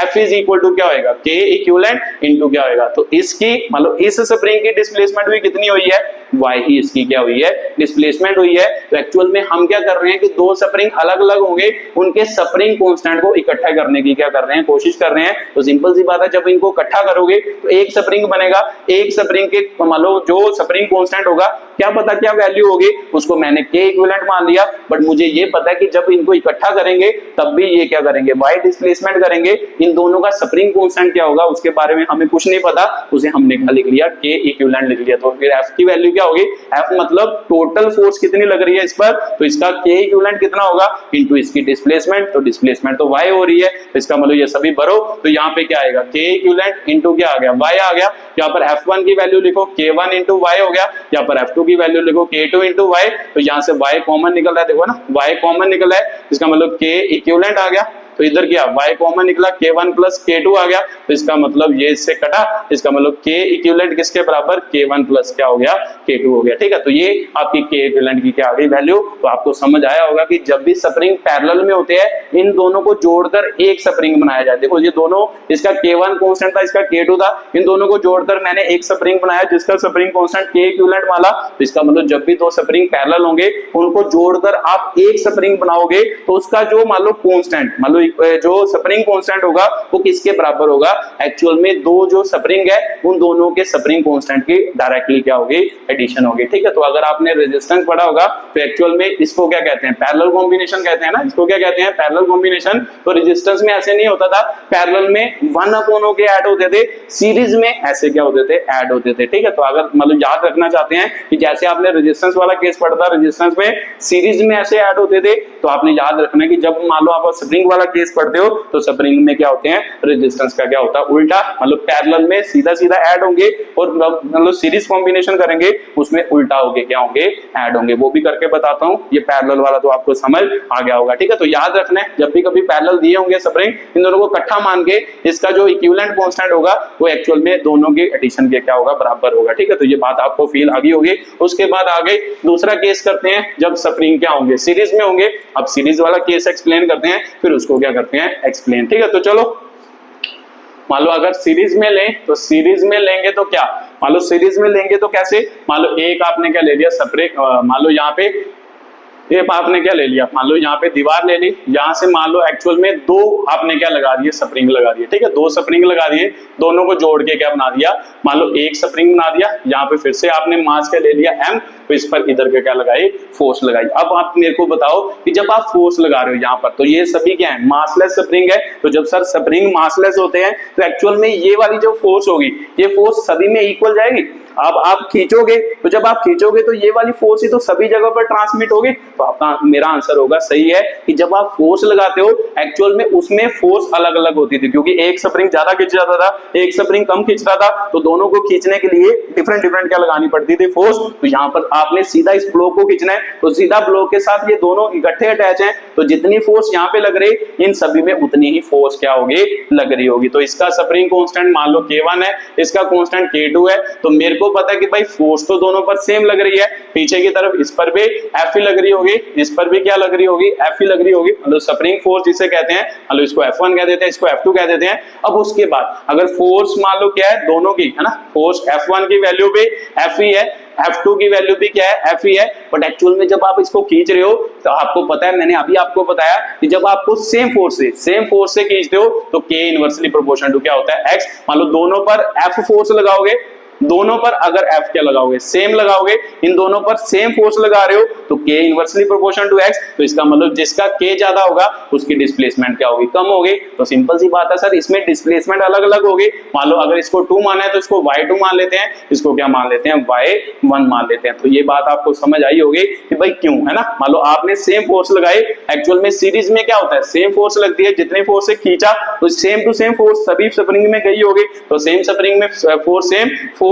F इज इक्वल टू क्या होगा, K इक्विवेलेंट इनटू क्या होगा, तो इसकी मान लो इस स्प्रिंग की डिस्प्लेसमेंट भी कितनी हुई है, y ही इसकी क्या हुई है, डिस्प्लेसमेंट हुई है। तो एक्चुअल में हम क्या कर रहे हैं कि दो स्प्रिंग अलग अलग होंगे, उनके स्प्रिंग कांस्टेंट को इकट्ठा करने की क्या कर रहे हैं, कोशिश कर रहे हैं। तो सिंपल सी बात है, जब इनको इकट्ठा करोगे तो एक स्प्रिंग बनेगा, एक स्प्रिंग के मान लो जो स्प्रिंग कांस्टेंट होगा, क्या पता क्या वैल्यू होगी, उसको मैंने k इक्विवेलेंट मान लिया, बट मुझे ये पता है कि जब इनको इकट्ठा करेंगे तब भी ये क्या करेंगे, y डिस्प्लेसमेंट करेंगे। इन दोनों का स्प्रिंग कांस्टेंट क्या होगा उसके बारे में हमें कुछ नहीं पता, उसे हमने क्या लिख लिया, k इक्विवेलेंट लिख लिया। तो फिर f की वैल्यू क्या होगी, f मतलब टोटल फोर्स कितनी लग रही है इस पर, तो इसका k इक्विवेलेंट कितना होगा इनटू इसकी डिस्प्लेसमेंट, तो डिस्प्लेसमेंट तो y हो रही है, तो इसका मतलब ये सभी भरो, तो यहाँ पे क्या आएगा, k इक्विवेलेंट इनटू क्या आ गया, y आ गया। यहाँ पर f1 की वैल्यू लिखो k1 इनटू y हो गया, यहाँ पर f2 की वैल्यू लिखो k2 इनटू y, तो यहाँ से y कॉमन निकल रहा है, देखो ना y कॉमन निकल रहा है, इसका मतलब k इक्विवेलेंट आ गया। तो इधर क्या y कॉमन निकला, k1 प्लस k2 आ गया, तो इसका मतलब ये इससे कटा, इसका मतलब k इक्विवेलेंट किसके बराबर, k1 प्लस क्या हो गया, k2 हो गया। ठीक है, तो ये आपकी k इक्विवेलेंट की क्या आ गई वैल्यू। तो आपको समझ आया होगा कि जब भी स्प्रिंग पैरेलल में होते हैं, इन दोनों को जोड़कर एक स्प्रिंग बनाया जाए। देखो ये दोनों, इसका k1 कांस्टेंट था, इसका k2 था, इन दोनों को जोड़कर मैंने एक स्प्रिंग बनाया जिसका स्प्रिंग कांस्टेंट k इक्विवेलेंट वाला। तो इसका मतलब जब भी दो स्प्रिंग पैरेलल होंगे, उनको जोड़कर आप एक स्प्रिंग बनाओगे, तो उसका जो मान लो कांस्टेंट, मान लो जो स्प्रिंग कांस्टेंट होगा वो किसके बराबर होगा, एक्चुअल में दो जो स्प्रिंग है उन दोनों के स्प्रिंग कांस्टेंट की डायरेक्टली क्या होगी, एडिशन होगी। ठीक है, तो अगर आपने रेजिस्टेंस पढ़ा होगा तो एक्चुअल में इसको क्या कहते हैं, पैरेलल कॉम्बिनेशन कहते हैं ना, इसको क्या कहते हैं, पैरेलल कॉम्बिनेशन। तो रेजिस्टेंस में ऐसे नहीं होता था, पैरेलल में 1 अपॉन के ऐड होते थे, सीरीज में ऐसे क्या होते थे, ऐड होते थे। ठीक है, तो अगर मतलब याद रखना चाहते हैं कि जैसे आपने रेजिस्टेंस वाला केस पढ़ा था, रेजिस्टेंस में सीरीज में ऐसे ऐड होते थे, तो आपने याद रखना कि जब मान लो आप स्प्रिंग वाला केस पढ़ते हो तो स्प्रिंग में क्या होते हैं, रेजिस्टेंस का क्या होता है, उल्टा, मतलब पैरेलल में सीधा सीधा ऐड होंगे और मतलब सीरीज कॉम्बिनेशन करेंगे उसमें उल्टा होंगे क्या होंगे, ऐड होंगे। वो भी करके बताता हूं, ये पैरेलल वाला तो आपको समझ आ गया होगा। ठीक है, तो याद रखना है जब भी कभी पैरेलल दिए होंगे स्प्रिंग, इन दोनों को इकट्ठा मान के इसका जो इक्विवेलेंट कांस्टेंट होगा वो एक्चुअल में दोनों के एडिशन के क्या होगा, बराबर होगा। ठीक है, तो ये बात आपको फील आ गई होगी। उसके बाद आगे दूसरा केस करते हैं जब स्प्रिंग क्या होंगे, सीरीज में होंगे। अब सीरीज वाला केस एक्सप्लेन करते हैं, फिर उसको क्या करते हैं, एक्सप्लेन। ठीक है, तो चलो मान लो अगर सीरीज में लें, तो सीरीज में लेंगे तो क्या, मान लो सीरीज में लेंगे तो कैसे, मान लो एक आपने क्या ले लिया स्प्रिंग, मान लो यहाँ पे ये आपने क्या ले लिया, मान लो यहाँ पे दीवार ले ली, यहाँ से मान लो एक्चुअल में दो आपने क्या लगा दिए, स्प्रिंग लगा दिए। ठीक है, दो स्प्रिंग लगा दिए, दोनों को जोड़ के क्या बना दिया, मान लो एक स्प्रिंग बना दिया। यहाँ पे फिर से आपने मास क्या ले लिया m, तो इस पर इधर के क्या लगाई, फोर्स लगाई। अब आप मेरे को बताओ कि जब आप फोर्स लगा रहे हो यहाँ पर, तो ये सभी क्या है, मासलेस स्प्रिंग है। तो जब सर स्प्रिंग मासलेस होते हैं तो एक्चुअल में ये वाली जो फोर्स होगी, ये फोर्स सभी में इक्वल जाएगी। अब आप खींचोगे, तो जब आप खींचोगे तो ये वाली फोर्स ही तो सभी जगह पर ट्रांसमिट होगी। तो आपका मेरा आंसर होगा सही है कि जब आप फोर्स लगाते हो एक्चुअल में उसमें फोर्स अलग अलग होती थी, क्योंकि एक स्प्रिंग ज्यादा खींच जाता था, एक स्प्रिंग कम खींच रहा था, तो दोनों को खींचने के लिए डिफरेंट डिफरेंट क्या लगानी पड़ती थी, फोर्स। तो यहाँ पर आपने सीधा इस ब्लॉक को खींचना है, तो सीधा ब्लॉक के साथ ये दोनों इकट्ठे अटैच हैं, तो जितनी फोर्स यहाँ पे लग रही, इन सभी में उतनी ही फोर्स क्या होगी, लग रही होगी। तो इसका स्प्रिंग कांस्टेंट मान लो K1 है, इसका कांस्टेंट K2 है। तो मेरे को पता है कि भाई फोर्स तो दोनों पर सेम लग रही है, पीछे की तरफ इस पर भी F ही लग रही होगी, इस पर भी क्या लग रही होगी, F ही लग रही होगी। मतलब स्प्रिंग फोर्स जिसे कहते हैं, मतलब इसको F1 कह देते हैं, इसको F2 कह देते हैं। अब उसके बाद अगर फोर्स मान लो क्या है, दोनों की है ना, फोर्स F1 की वैल्यू भी F ही है, F2 की वैल्यू भी क्या है, F ही है। बट एक्चुअल में जब आप इसको खींच रहे हो तो आपको पता है, मैंने अभी आपको बताया कि जब आपको सेम फोर्स से खींचते हो तो K इनवर्सली प्रोपोर्शनल टू क्या होता है, X। मान लो दोनों पर F फोर्स लगाओगे, दोनों पर अगर F क्या लगाओगे, सेम लगाओगे, इन दोनों पर सेम फोर्स लगा रहे हो तो K inversely proportional to X। तो इसका मतलब जिसका K ज्यादा होगा उसकी डिस्प्लेसमेंट क्या होगी, कम होगी। तो सिंपल सी बात है सर, इसमें डिस्प्लेसमेंट अलग अलग होगी। मान लो अगर इसको 2 माना है तो इसको y2 मान लेते हैं, इसको क्या मान लेते हैं, y1 मान लेते हैं। तो ये बात आपको समझ आई होगी कि भाई क्यों, है ना। मान लो आपने सेम फोर्स लगाई, एक्चुअल में सीरीज में क्या होता है, सेम फोर्स लगती है, जितने फोर्स से खींचा तो सेम टू सेम फोर्स सभी स्प्रिंग में गई होगी। तो सेम स्प्रिंग में फोर्स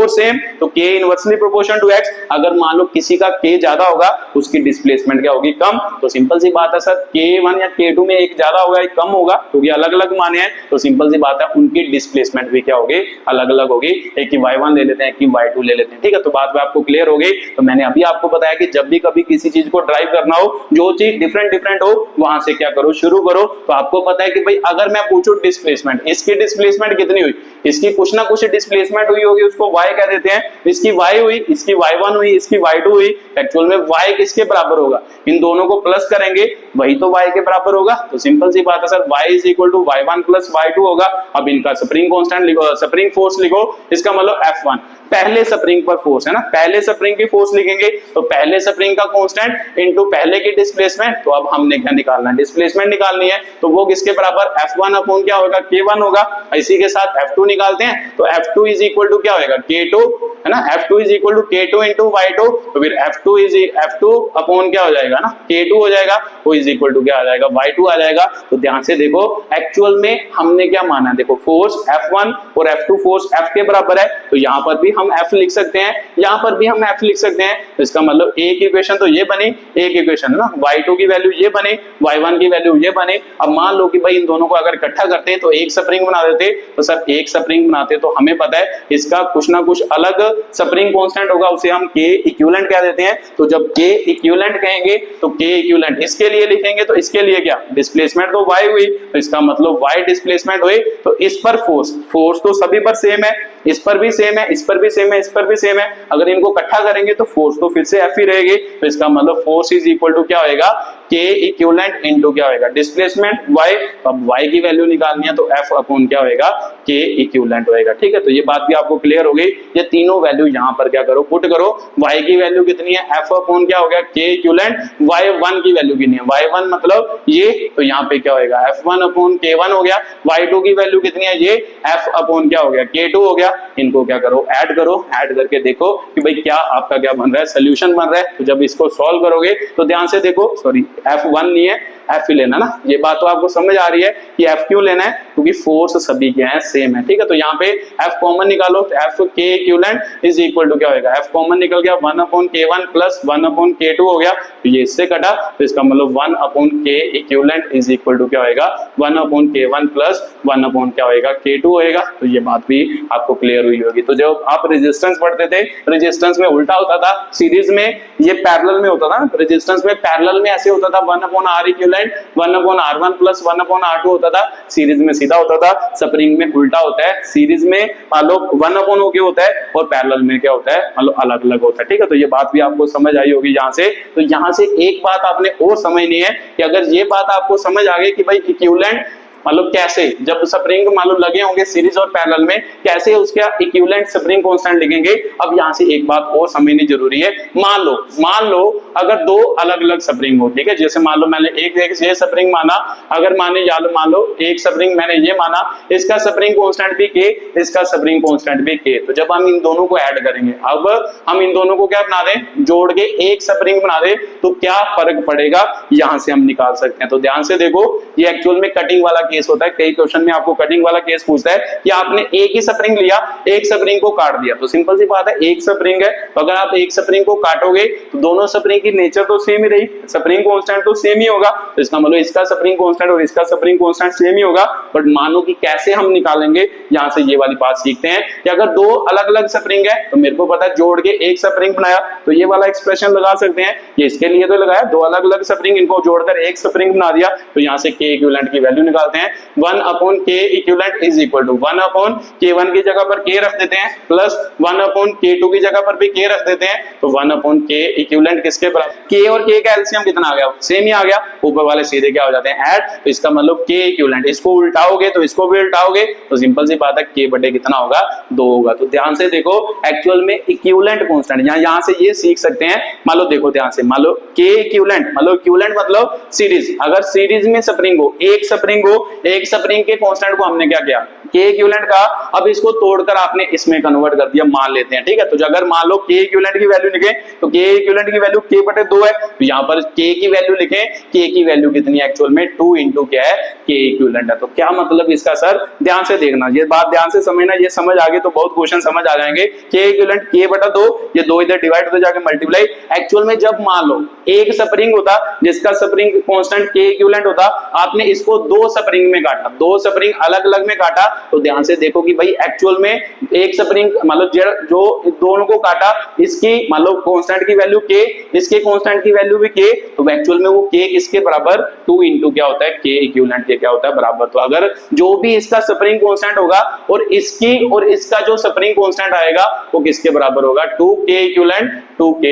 सेम, तो K inversely proportional to X। अगर मान लो किसी का K ज्यादा होगा उसकी डिस्प्लेसमेंट क्या होगी, कम। तो सिंपल सी बात है सर, K1 या K2 में एक ज्यादा होगा एक कम होगा, क्योंकि अलग अलग माने हैं। तो सिंपल सी बात है उनकी डिस्प्लेसमेंट भी क्या होगी, अलग अलग होगी। एक की y1 ले लेते हैं, एक की y2 ले लेते हैं। ठीक है, तो बात आपको क्लियर हो गई। तो मैंने अभी आपको बताया कि जब भी कभी किसी चीज को ड्राइव करना हो, जो चीज डिफरेंट हो, वहां से क्या करो, शुरू करो। तो आपको पता है कि भाई अगर मैं पूछूं डिस्प्लेसमेंट, इसकी डिस्प्लेसमेंट कितनी हुई, इसकी कुछ ना कुछ डिस्प्लेसमेंट हुई होगी, उसको y y कह देते हैं, इसकी y हुई, इसकी y1 हुई, इसकी y2 हुई। एक्चुअल में y किसके बराबर होगा, इन दोनों को प्लस करेंगे वही तो y के बराबर होगा। तो सिंपल सी बात है sir, y is equal to y1 plus y2 होगा। अब इनका स्प्रिंग कांस्टेंट लिखो, स्प्रिंग फोर्स लिखो, इसका मतलब F1 पहले स्प्रिंग पर फोर्स है ना, पहले स्प्रिंग की फोर्स लिखेंगे तो पहले स्प्रिंग का कांस्टेंट इनटू पहले की डिस्प्लेसमेंट। तो अब हमने क्या निकालना है, डिस्प्लेसमेंट निकालनी है। तो वो किसके बराबर, F1 अपॉन क्या होगा, K1 होगा। इसी के साथ F2 निकालते हैं, तो F2 इज इक्वल टू क्या होगा, K2 है ना, F2 is equal to K2 into Y2। तो फिर F2 अपॉन क्या हो जाएगा ना, K2 हो जाएगा, वो इज इक्वल टू क्या आ जाएगा, Y2 आ जाएगा। तो ध्यान से देखो, एक्चुअल में हमने क्या माना, देखो फोर्स F1 और F2 फोर्स F के बराबर है, तो यहाँ पर भी हम F लिख सकते हैं, यहाँ पर भी हम F लिख सकते हैं। तो इसका मतलब एक इक्वेशन तो ये बनी, एक इक्वेशन है ना, Y2 की वैल्यू ये बने, Y1 की वैल्यू ये बने। अब मान लो कि भाई इन दोनों को अगर इकट्ठा करते हैं तो एक स्प्रिंग बना देते, तो सर एक स्प्रिंग बनाते तो हमें पता है इसका कुछ ना कुछ अलग स्प्रिंग कांस्टेंट होगा, उसे हम K इक्विवेलेंट कह देते हैं। तो जब K इक्विवेलेंट कहेंगे तो K इक्विवेलेंट इसके लिए लिखेंगे, तो इसके लिए क्या, डिस्प्लेसमेंट तो Y हुई, तो इसका मतलब Y डिस्प्लेसमेंट हुई, तो इस पर फोर्स तो सभी पर सेम है, इस पर भी सेम है, इस पर भी सेम है, इस पर भी सेम है। अगर इनको इकट्ठा करेंगे तो फोर्स तो फिर से F ही रहेगी। तो इसका मतलब फोर्स इज इक्वल टू क्या होगा, K इक्विवेलेंट इनटू क्या होगा, डिस्प्लेसमेंट Y। अब Y की वैल्यू निकालनी है तो F अपॉन क्या होगा, K इक्विवेलेंट होगा। ठीक है, तो ये बात भी आपको क्लियर हो गई। ये तीनों वैल्यू यहाँ पर क्या करो, पुट करो। Y की वैल्यू कितनी है, F अपॉन क्या हो गया, K इक्विवेलेंट। Y1 की वैल्यू कितनी है, Y1 मतलब ये, तो यहाँ पे क्या होगा, F1 अपॉन K1 हो गया। Y2 की वैल्यू कितनी है, ये F अपॉन क्या हो गया, K2 हो गया। इनको क्या करो, ऐड करो, ऐड करके देखो कि भाई क्या आपका क्या बन रहा है, सोल्यूशन बन रहा है। तो जब इसको सॉल्व करोगे तो ध्यान से देखो, सॉरी F1 नहीं है, F ही लेना ना। ये बात तो आपको समझ आ रही है कि F क्यों लेना है, क्योंकि फोर्स सभी के हैं, सेम है। ठीक है, तो यहाँ पे F कॉमन निकालो, तो F K equivalent is equal to क्या होगा, F कॉमन निकल गया 1 upon K1 plus 1 upon K2 हो गया। तो ये इससे कटा, तो इसका मतलब 1 upon K equivalent is equal to क्या होगा, 1 अपॉन K1 प्लस 1 अपॉन क्या होगा, K2 होगा। तो ये बात भी आपको क्लियर हुई होगी। तो जब आप रेजिस्टेंस पढ़ते थे, रेजिस्टेंस में उल्टा होता था, सीरीज में ये पैरेलल में होता था, रेजिस्टेंस में पैरेलल में ऐसे होता था 1 upon R equivalent 1 upon R1 plus 1 upon R2 होता था, सीरीज में सीधा होता था, स्प्रिंग में उल्टा होता है। सीरीज में मान लो 1 अपॉन होके होता है और पैरेलल में क्या होता है, मान लो अलग अलग होता है। ठीक है, तो ये बात भी आपको समझ आई होगी यहाँ से। तो यहाँ से एक बात आपने और समझनी है कि अगर ये बात आपको समझ आ गई कि भाई इक्विवेलेंट मतलब कैसे, जब स्प्रिंग मान लो लगे होंगे सीरीज और पैरेलल में, कैसे उसका इक्विवेलेंट स्प्रिंग कांस्टेंट लिखेंगे। अब यहाँ से एक बात और समझनी जरूरी है। मान लो अगर दो अलग अलग स्प्रिंग हो, ठीक है, जैसे मान लो मैंने एक ये स्प्रिंग माना, अगर मान लो एक स्प्रिंग मैंने ये माना, इसका स्प्रिंग कांस्टेंट भी K, इसका स्प्रिंग कांस्टेंट भी K। तो जब हम इन दोनों को ऐड करेंगे, अब हम इन दोनों को क्या बना दें, जोड़ के एक स्प्रिंग बना दें, तो क्या फर्क पड़ेगा, यहाँ से हम निकाल सकते हैं। तो ध्यान से देखो, ये एक्चुअल में कटिंग वाला केस होता है। कई क्वेश्चन में आपको कटिंग वाला केस पूछता है कि आपने एक ही स्प्रिंग लिया, एक स्प्रिंग को काट दिया। तो सिंपल सी बात है, एक स्प्रिंग है, तो अगर आप एक स्प्रिंग को काटोगे तो दोनों स्प्रिंग की नेचर तो सेम ही रही, स्प्रिंग कांस्टेंट तो सेम ही होगा। तो इसका मतलब इसका स्प्रिंग कांस्टेंट और इसका स्प्रिंग कांस्टेंट सेम ही होगा। बट मानो कि कैसे हम निकालेंगे, यहां से ये वाली बात सीखते हैं कि अगर दो अलग अलग स्प्रिंग है तो मेरे को पता है जोड़ के एक स्प्रिंग बनाया, तो ये वाला एक्सप्रेशन लगा सकते हैं। ये इसके लिए तो लगाया, दो अलग अलग स्प्रिंग, इनको जोड़कर एक स्प्रिंग बना दिया। तो यहां से K इक्विवेलेंट की वैल्यू निकालते हैं, 1 upon K equivalent is equal to 1 upon K1 की जगह पर K रख देते हैं, प्लस 1 अपॉन K2 की जगह पर भी K रख देते हैं। तो 1 अपॉन K इक्विवेलेंट किसके बराबर, K और K का एलसीएम कितना आ गया, सेम ही आ गया। ऊपर वाले सीधे क्या हो जाते हैं, ऐड। तो इसका मतलब K इक्विवेलेंट, इसको उल्टाओगे तो इसको भी उल्टाओगे, तो सिंपल सी बात है K बटे कितना होगा, 2 होगा। तो ध्यान से देखो, एक्चुअल में इक्विवेलेंट कांस्टेंट यहाँ से ये सीख सकते हैं। मान लो देखो ध्यान से, मान लो K इक्विवेलेंट मतलब सीरीज, अगर सीरीज में स्प्रिंग हो, एक स्प्रिंग के कांस्टेंट को हमने क्या किया, K इक्विवेलेंट का, अब इसको तोड़कर आपने इसमें कन्वर्ट कर दिया, मान लेते हैं। ठीक है, तो अगर मान लो K इक्विवेलेंट की वैल्यू लिखें तो K इक्विवेलेंट की वैल्यू K बटे 2 है। तो यहाँ पर K की वैल्यू लिखें, K की वैल्यू कितनी है, एक्चुअल में 2 इंटू क्या है, K इक्विवेलेंट है। तो क्या मतलब इसका सर, ध्यान से देखना, ये बात ध्यान से समझना, ये समझ आ गई तो बहुत क्वेश्चन समझ आ जाएंगे। K इक्विवेलेंट K बटा 2, ये 2 इधर डिवाइड हो जाके मल्टीप्लाई। एक्चुअल में जब मान लो एक स्प्रिंग होता जिसका स्प्रिंग कांस्टेंट K इक्विवेलेंट होता, आपने इसको दो स्प्रिंग स्प्रिंग में काटा, 2 स्प्रिंग अलग अलग में काटा, तो ध्यान से देखो कि भाई एक्चुअल में एक स्प्रिंग मतलब जो दोनों को काटा, इसकी मान लो कांस्टेंट की वैल्यू k, इसके कांस्टेंट की वैल्यू भी k, तो एक्चुअल में वो k किसके बराबर 2 इंटू क्या होता है k इक्विवेलेंट के क्या होता है बराबर। तो अगर जो भी इसका स्प्रिंग कांस्टेंट होगा और इसकी और इसका जो स्प्रिंग कांस्टेंट आएगा वो किसके बराबर होगा 2k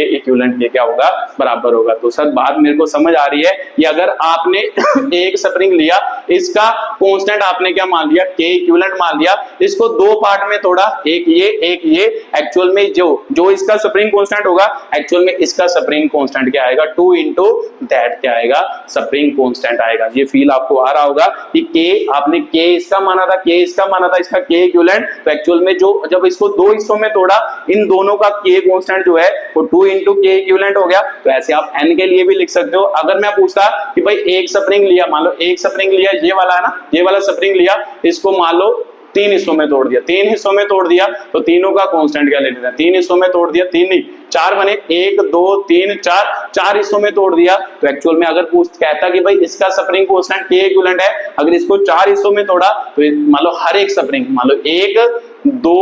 इक्विवेलेंट के क्या होगा बराबर होगा। तो सर बात मेरे को समझ आ रही है कि अगर आपने एक स्प्रिंग लिया, इसका कांस्टेंट आपने क्या मान लिया k इक्विवेलेंट मान लिया, इसको दो पार्ट में तोड़ा, एक ये एक्चुअल में जो इसका स्प्रिंग कांस्टेंट होगा एक्चुअल में इसका स्प्रिंग कांस्टेंट क्या आएगा 2 इंटू दैट क्या आएगा स्प्रिंग कांस्टेंट आएगा। ये फील आपको आ रहा होगा कि k आपने k इसका माना था, k इसका माना था, इसका k इक्विवेलेंट, तो एक्चुअल में जो जब इसको दो हिस्सों में तोड़ा, इन दोनों का k कांस्टेंट जो है वो 2 इंटू k इक्विवेलेंट हो गया। तो ऐसे आप n के लिए भी लिख सकते हो। अगर मैं पूछता कि भाई एक स्प्रिंग लिया, मान लो एक स्प्रिंग लिया, ये वाला है ना, ये वाला स्प्रिंग लिया, इसको मान लो 3 हिस्सों में तोड़ दिया, 3 हिस्सों में तोड़ दिया, तो तीनों का कांस्टेंट क्या ले लेना है, 3 हिस्सों में तोड़ दिया, 3 नहीं 4 बने, 1 2 3 4 हिस्सों में तोड़ दिया। तो एक्चुअल में अगर कहता कि भाई इसका स्प्रिंग कांस्टेंट k इक्विवेलेंट है, अगर इसको 4 हिस्सों में तोड़ा तो मान लो हर एक स्प्रिंग मान लो 1 2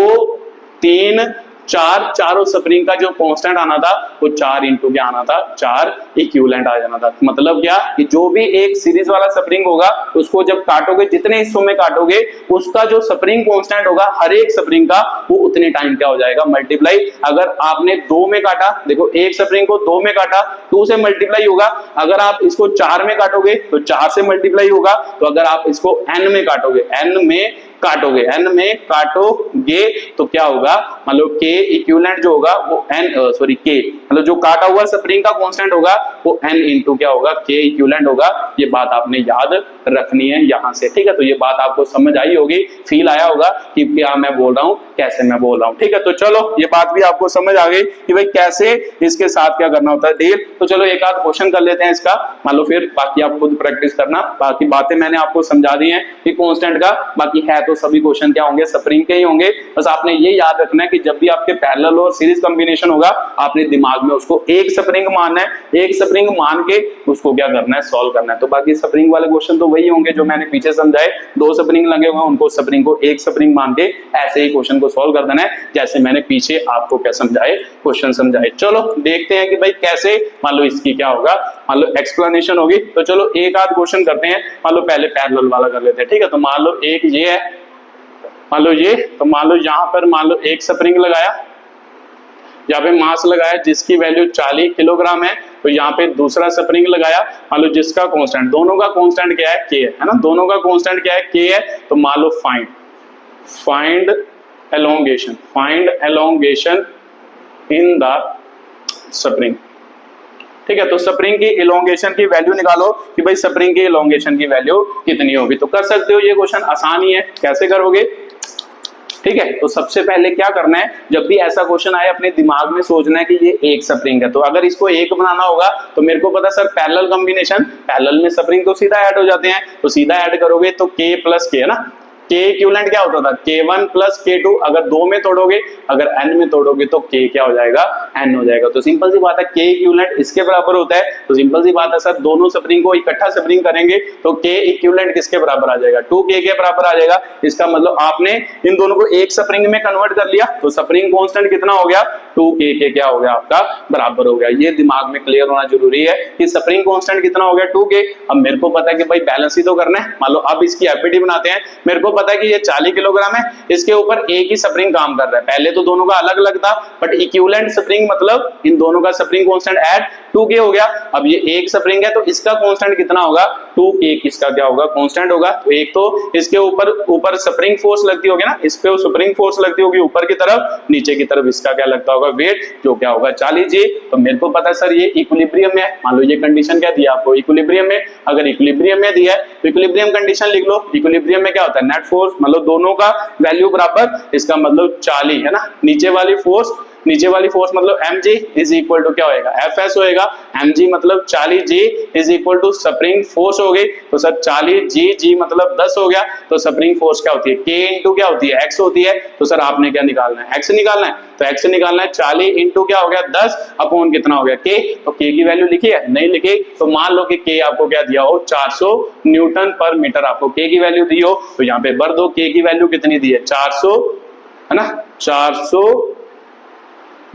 3 4 चारों स्प्रिंग का जो कांस्टेंट आना था वो 4 इंटू क्या आना था 4 इक्विवेलेंट आ जाना था। मतलब क्या कि जो भी एक सीरीज वाला स्प्रिंग होगा उसको जब काटोगे, जितने हिस्सों में काटोगे, उसका जो स्प्रिंग कांस्टेंट होगा हर एक स्प्रिंग का वो उतने टाइम क्या हो जाएगा मल्टीप्लाई। अगर आपने 2 में काटा, देखो एक स्प्रिंग को 2 में काटा 2 से मल्टीप्लाई होगा, अगर आप इसको 4 में काटोगे तो 4 से मल्टीप्लाई होगा, तो अगर आप इसको n में काटोगे, n में काटोगे तो क्या होगा, मतलब k इक्विवेलेंट जो होगा वो k मतलब जो काटा हुआ स्प्रिंग का कांस्टेंट होगा वो n इंटू क्या होगा k इक्विवेलेंट होगा। ये बात आपने याद रखनी है यहां से, ठीक है। तो ये बात आपको समझ आई होगी, फील आया होगा कि क्या मैं बोल रहा हूं, कैसे मैं बोल रहा हूं, ठीक है। तो चलो ये बात भी आपको समझ आ गई कि भाई कैसे इसके साथ क्या करना होता है डील। तो चलो एक आध क्वेश्चन कर लेते हैं इसका, मान लो फिर बाकी आप खुद प्रैक्टिस करना। बाकी बातें मैंने आपको समझा दी हैं कि कांस्टेंट का, बाकी है तो सभी क्वेश्चन क्या होंगे स्प्रिंग के ही होंगे। बस आपने ये याद रखना है कि जब भी आपके पैरेलल और सीरीज कॉम्बिनेशन होगा, आपने दिमाग में उसको एक स्प्रिंग मानना है, एक स्प्रिंग मान के उसको क्या करना है सॉल्व करना है। तो बाकी स्प्रिंग वाले क्वेश्चन तो वही होंगे जो मैंने पीछे समझाए, 2 स्प्रिंग लगे हुए हैं, उनको स्प्रिंग को एक स्प्रिंग मान के ऐसे ही क्वेश्चन को सॉल्व कर देना है जैसे मैंने पीछे आपको क्या समझाए, क्वेश्चन समझाए। चलो देखते हैं कि भाई कैसे मान लो इसकी क्या होगा, मान लो एक्सप्लेनेशन होगी। तो चलो एक आध क्वेश्चन करते हैं, मान लो पहले पैरेलल वाला कर लेते हैं, ठीक है। तो मान लो एक ये है, मान लो ये, तो मान लो यहां पर मान लो एक स्प्रिंग लगाया, यहाँ पे मास लगाया जिसकी वैल्यू 40 किलोग्राम है, तो यहाँ पे दूसरा स्प्रिंग लगाया, मान लो जिसका कांस्टेंट, दोनों का कांस्टेंट क्या है k है ना, दोनों का कांस्टेंट क्या है k है। तो मान लो find elongation in the spring, ठीक है। तो स्प्रिंग की इलोंगेशन की वैल्यू निकालो कि भाई स्प्रिंग की इलोंगेशन की वैल्यू कितनी होगी। तो कर सकते हो, ये क्वेश्चन आसान ही है, कैसे करोगे, ठीक है। तो सबसे पहले क्या करना है, जब भी ऐसा क्वेश्चन आए अपने दिमाग में सोचना है कि ये एक स्प्रिंग है, तो अगर इसको एक बनाना होगा तो मेरे को पता सर पैरेलल कॉम्बिनेशन, पैरेलल में स्प्रिंग तो सीधा ऐड हो जाते हैं, तो सीधा ऐड करोगे तो k प्लस k है ना, k इक्विवेलेंट क्या होता था k1 प्लस k2, अगर 2 में तोड़ोगे, अगर n में तोड़ोगे तो k क्या हो जाएगा n हो जाएगा। तो सिंपल सी बात है k इक्विवेलेंट इसके बराबर होता है, तो सिंपल सी बात है सर दोनों स्प्रिंग को इकट्ठा स्प्रिंग करेंगे तो k इक्विवेलेंट किसके बराबर आ जाएगा 2k के बराबर आ जाएगा। इसका मतलब आपने इन दोनों को एक स्प्रिंग में कन्वर्ट कर लिया, तो स्प्रिंग कांस्टेंट कितना हो गया 2k के क्या हो गया आपका बराबर हो गया। ये दिमाग में क्लियर होना जरूरी है कि स्प्रिंग कांस्टेंट कितना हो गया 2k। अब मेरे को पता है कि भाई बैलेंस ही तो करना है, मान लो अब इसकी एफईडी बनाते हैं, मेरे को पता है कि ये 40 किलोग्राम है, इसके ऊपर एक ही स्प्रिंग काम कर रहा है, पहले तो दोनों का अलग अलग था बट इक्विवेलेंट स्प्रिंग मतलब इन दोनों का स्प्रिंग कांस्टेंट ऐड 2k हो गया। अब ये एक स्प्रिंग है तो इसका कांस्टेंट कितना होगा 2k, किसका क्या होगा कांस्टेंट होगा। तो एक तो इसके ऊपर स्प्रिंग फोर्स लगती होगी ना, इस पे स्प्रिंग फोर्स लगती होगी ऊपर की तरफ, नीचे की तरफ इसका क्या लगता होगा वेट, जो क्या होगा 40 जी। तो मेरे को पता है सर ये इक्विलिब्रियम में है, मान लो ये कंडीशन क्या दिया आपको इक्विलिब्रियम में, अगर इक्विलिब्रियम में दिया है तो इक्विलिब्रियम कंडीशन लिख लो। इक्विलिब्रियम में क्या होता है नेट फोर्स, मतलब दोनों का वैल्यू बराबर, इसका मतलब 40 है ना, नीचे वाली फोर्स नीचे वाली फोर्स मतलब mg इज इक्वल टू क्या होएगा fs होएगा, mg मतलब 40g is equal to spring force हो गई, तो सर 40g मतलब 10 हो गया, तो स्प्रिंग फोर्स क्या होती है k इंटू क्या होती है x होती है, तो सर आपने क्या निकालना है x निकालना है, तो x निकालना है 40 इंटू क्या हो गया 10 अपॉन कितना हो गया k, तो k की वैल्यू लिखी है नहीं लिखी, तो मान लो कि k आपको क्या दिया हो 400 न्यूटन पर मीटर आपको k की वैल्यू दी हो, तो यहाँ पे भर दो k की वैल्यू कितनी दी है 400 है ना, 400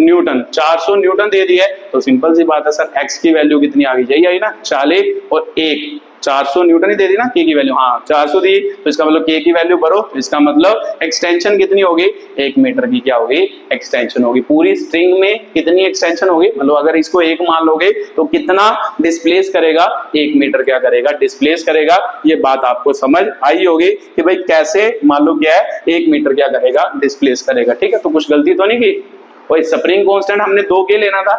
न्यूटन, 400 न्यूटन दे दिया है, तो सिंपल सी बात है सर x की वैल्यू कितनी आ गई, यही आई ना 40 और 1, 400 न्यूटन ही दे दी ना k की वैल्यू, हाँ 400 दी, तो इसका मतलब k की वैल्यू भरो, इसका मतलब एक्सटेंशन कितनी होगी 1 मीटर की क्या होगी एक्सटेंशन होगी, पूरी स्ट्रिंग में कितनी एक्सटेंशन होगी, मतलब अगर इसको 1 मान लोगे तो कितना डिस्प्लेस करेगा 1 मीटर क्या करेगा डिस्प्लेस करेगा, ये बात आपको समझ आई होगी कि भाई कैसे मान लो क्या है 1 मीटर क्या करेगा डिस्प्लेस करेगा, ठीक है, तो कुछ गलती तो नहीं की, और स्प्रिंग कांस्टेंट हमने 2k लेना था,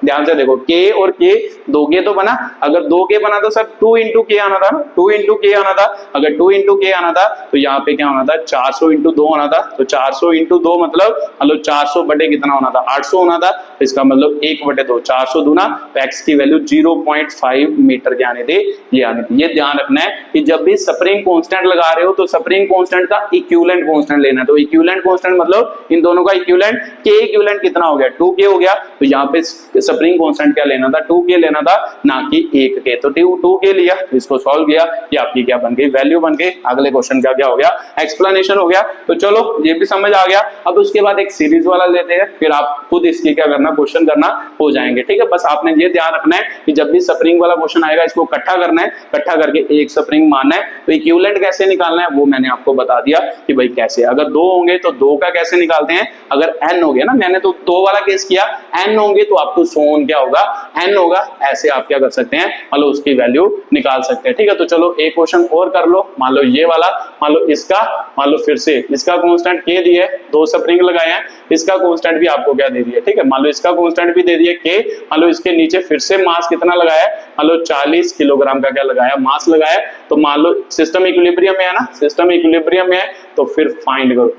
ध्यान से देखो k और k 2k तो बना, अगर 2k बना तो सर 2 इंटू k आना था ना, 2 इंटू k आना था, अगर 2 इंटू k आना था तो यहाँ पे क्या होना था 400 इंटू 2 होना था, तो 400 इंटू 2 मतलब 400 बटे कितना होना था 800 होना था, तो इसका मतलब 1 बटे 2 400 दूना, तो x की वैल्यू 0.5 मीटर के आने थे, ये आने थे, ये ध्यान रखना है कि जब भी स्प्रिंग कांस्टेंट लगा रहे हो तो स्प्रिंग कांस्टेंट का इक्विवेलेंट कांस्टेंट लेना है, तो इक्विवेलेंट कांस्टेंट मतलब इन दोनों का इक्विवेलेंट k इक्विवेलेंट कितना हो गया 2k हो गया, तो यहाँ पे स्प्रिंग कांस्टेंट क्या लेना था 2k लेना था ना कि 1k, तो 2k लिया, तो इसको सॉल्व किया, ये आपकी क्या बन गई वैल्यू बन गई, अगले क्वेश्चन का क्या हो गया एक्सप्लेनेशन हो गया, तो चलो ये भी समझ आ गया, अब उसके बाद एक सीरीज वाला लेते हैं, फिर आप खुद इसकी क्या करना क्वेश्चन करना हो जाएंगे, ठीक है, बस आपने ये ध्यान रखना है कि जब भी स्प्रिंग वाला क्वेश्चन आएगा इसको इकट्ठा करना है, इकट्ठा करके एक स्प्रिंग मानना है, तो इक्विवेलेंट कैसे निकालना है वो मैंने आपको बता दिया कि भाई कैसे, अगर 2 होंगे तो 2 का कैसे निकालते हैं, अगर n हो गया ना, मैंने तो 2 वाला केस किया, n होंगे तो आपको सोन क्या होगा n होगा, ऐसे आप क्या कर सकते हैं मान लो उसकी वैल्यू निकाल सकते हैं, ठीक है, तो चलो एक क्वेश्चन और कर लो, मान लो ये वाला, मान लो इसका, मान लो फिर से इसका कांस्टेंट k दिया है, 2 स्प्रिंग लगाए हैं, इसका कांस्टेंट भी आपको क्या दे दिया, ठीक है, मान लो इसका कांस्टेंट भी दे दिया k, मान लो इसके नीचे फिर से मास कितना लगाया है, मान लो 40 किलोग्राम का क्या लगाया मास लगाया, तो मान लो सिस्टम इक्विलिब्रियम में है ना, सिस्टम इक्विलिब्रियम में है, तो फिर फाइंड करो,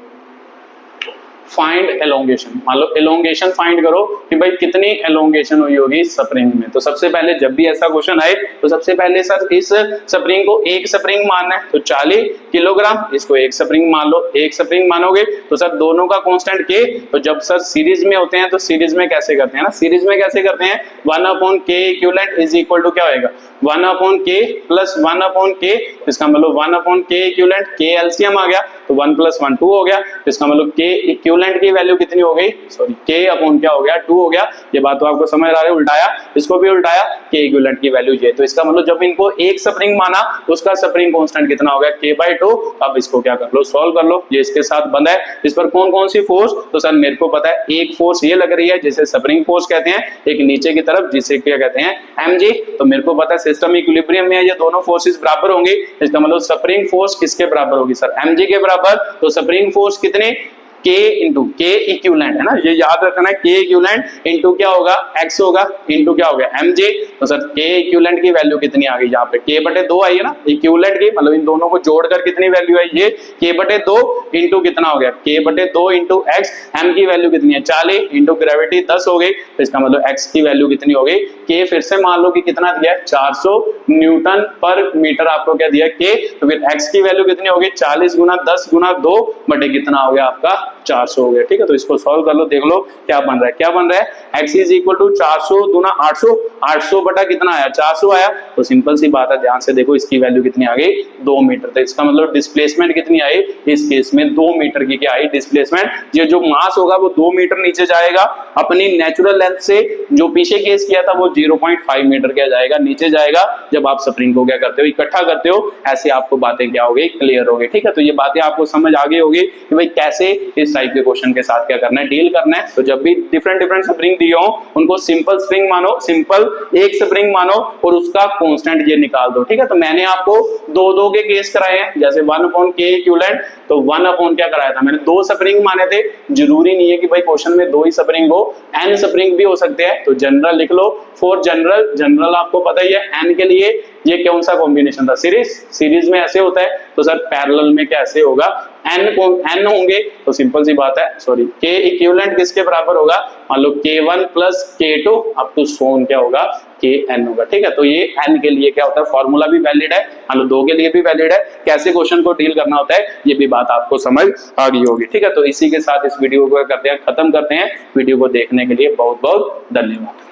फाइंड एलोंगेशन, मान लो एलोंगेशन फाइंड करो कि भाई कितनी एलोंगेशन हुई होगी स्प्रिंग में, तो सबसे पहले जब भी ऐसा क्वेश्चन आए तो सबसे पहले सर इस स्प्रिंग को एक स्प्रिंग मानना है, तो 40 किलोग्राम, इसको एक स्प्रिंग मान लो, एक स्प्रिंग मानोगे तो सर दोनों का कांस्टेंट k, तो जब सर सीरीज में होते हैं तो सीरीज में कैसे करते हैं ना, सीरीज में कैसे करते हैं 1/k equivalent is equal to क्या होएगा 1/k प्लस 1/k, इसका मतलब 1/k इक्विवेलेंट, k एलसीएम आ गया तो 1 + 1 2 हो गया, इसका मतलब k इक्विवेलेंट की वैल्यू कितनी हो गई, सॉरी k अपॉन क्या हो गया 2 हो गया, ये बात तो आपको समझ आ रही है, उल्टाया इसको भी उल्टाया, k इक्विवेलेंट की वैल्यू ये, तो इसका मतलब जब इनको एक स्प्रिंग माना उसका स्प्रिंग कांस्टेंट कितना हो गया k/2, अब इसको क्या कर लो सॉल्व कर लो, ये इसके साथ बंद है, इस पर कौन कौन सी फोर्स, तो सर मेरे को पता है एक फोर्स ये लग रही है जिसे स्प्रिंग फोर्स कहते हैं, एक नीचे की तरफ जिसे क्या कहते हैं mg, तो मेरे को पता है सिस्टम इक्विलिब्रियम में ये दोनों फोर्सेस बराबर होंगे, इसका मतलब स्प्रिंग फोर्स किसके बराबर होगी सर mg के बराबर, तो स्प्रिंग फोर्स कितने k इंटू k इक्विवेलेंट है ना, ये याद रखना है, k इक्विवेलेंट इंटू क्या होगा x होगा इंटू क्या हो गया mj, तो सर k इक्विवेलेंट की वैल्यू कितनी आ गई यहाँ पे k/2 आई है ना, इक्विवेलेंट की मतलब इन दोनों को जोड़कर कितनी वैल्यू आई ये k/2 इंटू कितना हो गया k/2 इंटू x, m की वैल्यू कितनी है 40 इंटू ग्रेविटी 10 हो गई, तो इसका मतलब x की वैल्यू कितनी हो गई k, फिर से मान लो कि कितना दिया है 400 न्यूटन पर मीटर आपको क्या दिया k, तो फिर x की वैल्यू कितनी हो गई 40 गुना 10 गुना 2 बटे कितना हो गया आपका 400 हो गया, ठीक है, तो इसको सॉल्व कर लो, देख लो क्या बन रहा है, क्या बन रहा है x इज इक्वल टू 400 दूना 800, 800 बटा कितना आया 400 आया, तो सिंपल सी बात है, ध्यान से देखो इसकी वैल्यू कितनी आ गई 2 मीटर, तो इसका मतलब डिस्प्लेसमेंट कितनी आई इस केस में 2 मीटर की क्या आई डिस्प्लेसमेंट, ये जो मास होगा वो 2 मीटर नीचे जाएगा अपनी नेचुरल लेंथ से, जो पीछे केस किया था वो 0.5 मीटर क्या जाएगा नीचे जाएगा, जब आप स्प्रिंग को क्या करते हो इकट्ठा करते हो, ऐसे आपको बातें क्या हो गई क्लियर हो गई, ठीक है, तो ये बातें आपको समझ आ गई होगी कि भाई कैसे इस टाइप के क्वेश्चन के साथ क्या करना है डील करना है, तो जब भी डिफरेंट स्प्रिंग दिए हो उनको सिंपल स्प्रिंग मानो, सिंपल एक स्प्रिंग मानो और उसका कांस्टेंट ये निकाल दो, ठीक है, तो मैंने आपको 2 के केस कराए हैं, जैसे 1/k इक्विवेलेंट, तो 1 क्या कराया था मैंने 2 स्प्रिंग माने थे, जरूरी नहीं है कि भाई क्वेश्चन में 2 ही स्प्रिंग हो, n स्प्रिंग भी हो सकते हैं, तो जनरल लिख लो, फॉर जनरल, जनरल आपको पता ही है n के लिए ये कौन सा कॉम्बिनेशन था सीरीज, सीरीज में ऐसे होता है, तो सर पैरेलल में कैसे होगा n होंगे तो सिंपल सी बात है, सॉरी k इक्विवेलेंट किसके बराबर होगा, मान लो k1 plus k2 up to सोन क्या होगा, kn होगा। ठीक है, तो ये n के लिए क्या होता है, फॉर्मूला भी वैलिड है, मान लो 2 के लिए भी वैलिड है, कैसे क्वेश्चन को डील करना होता है ये भी बात आपको समझ आ गई होगी। ठीक है, तो इसी के साथ इस वीडियो को खत्म करते हैं। वीडियो को देखने के लिए बहुत बहुत धन्यवाद।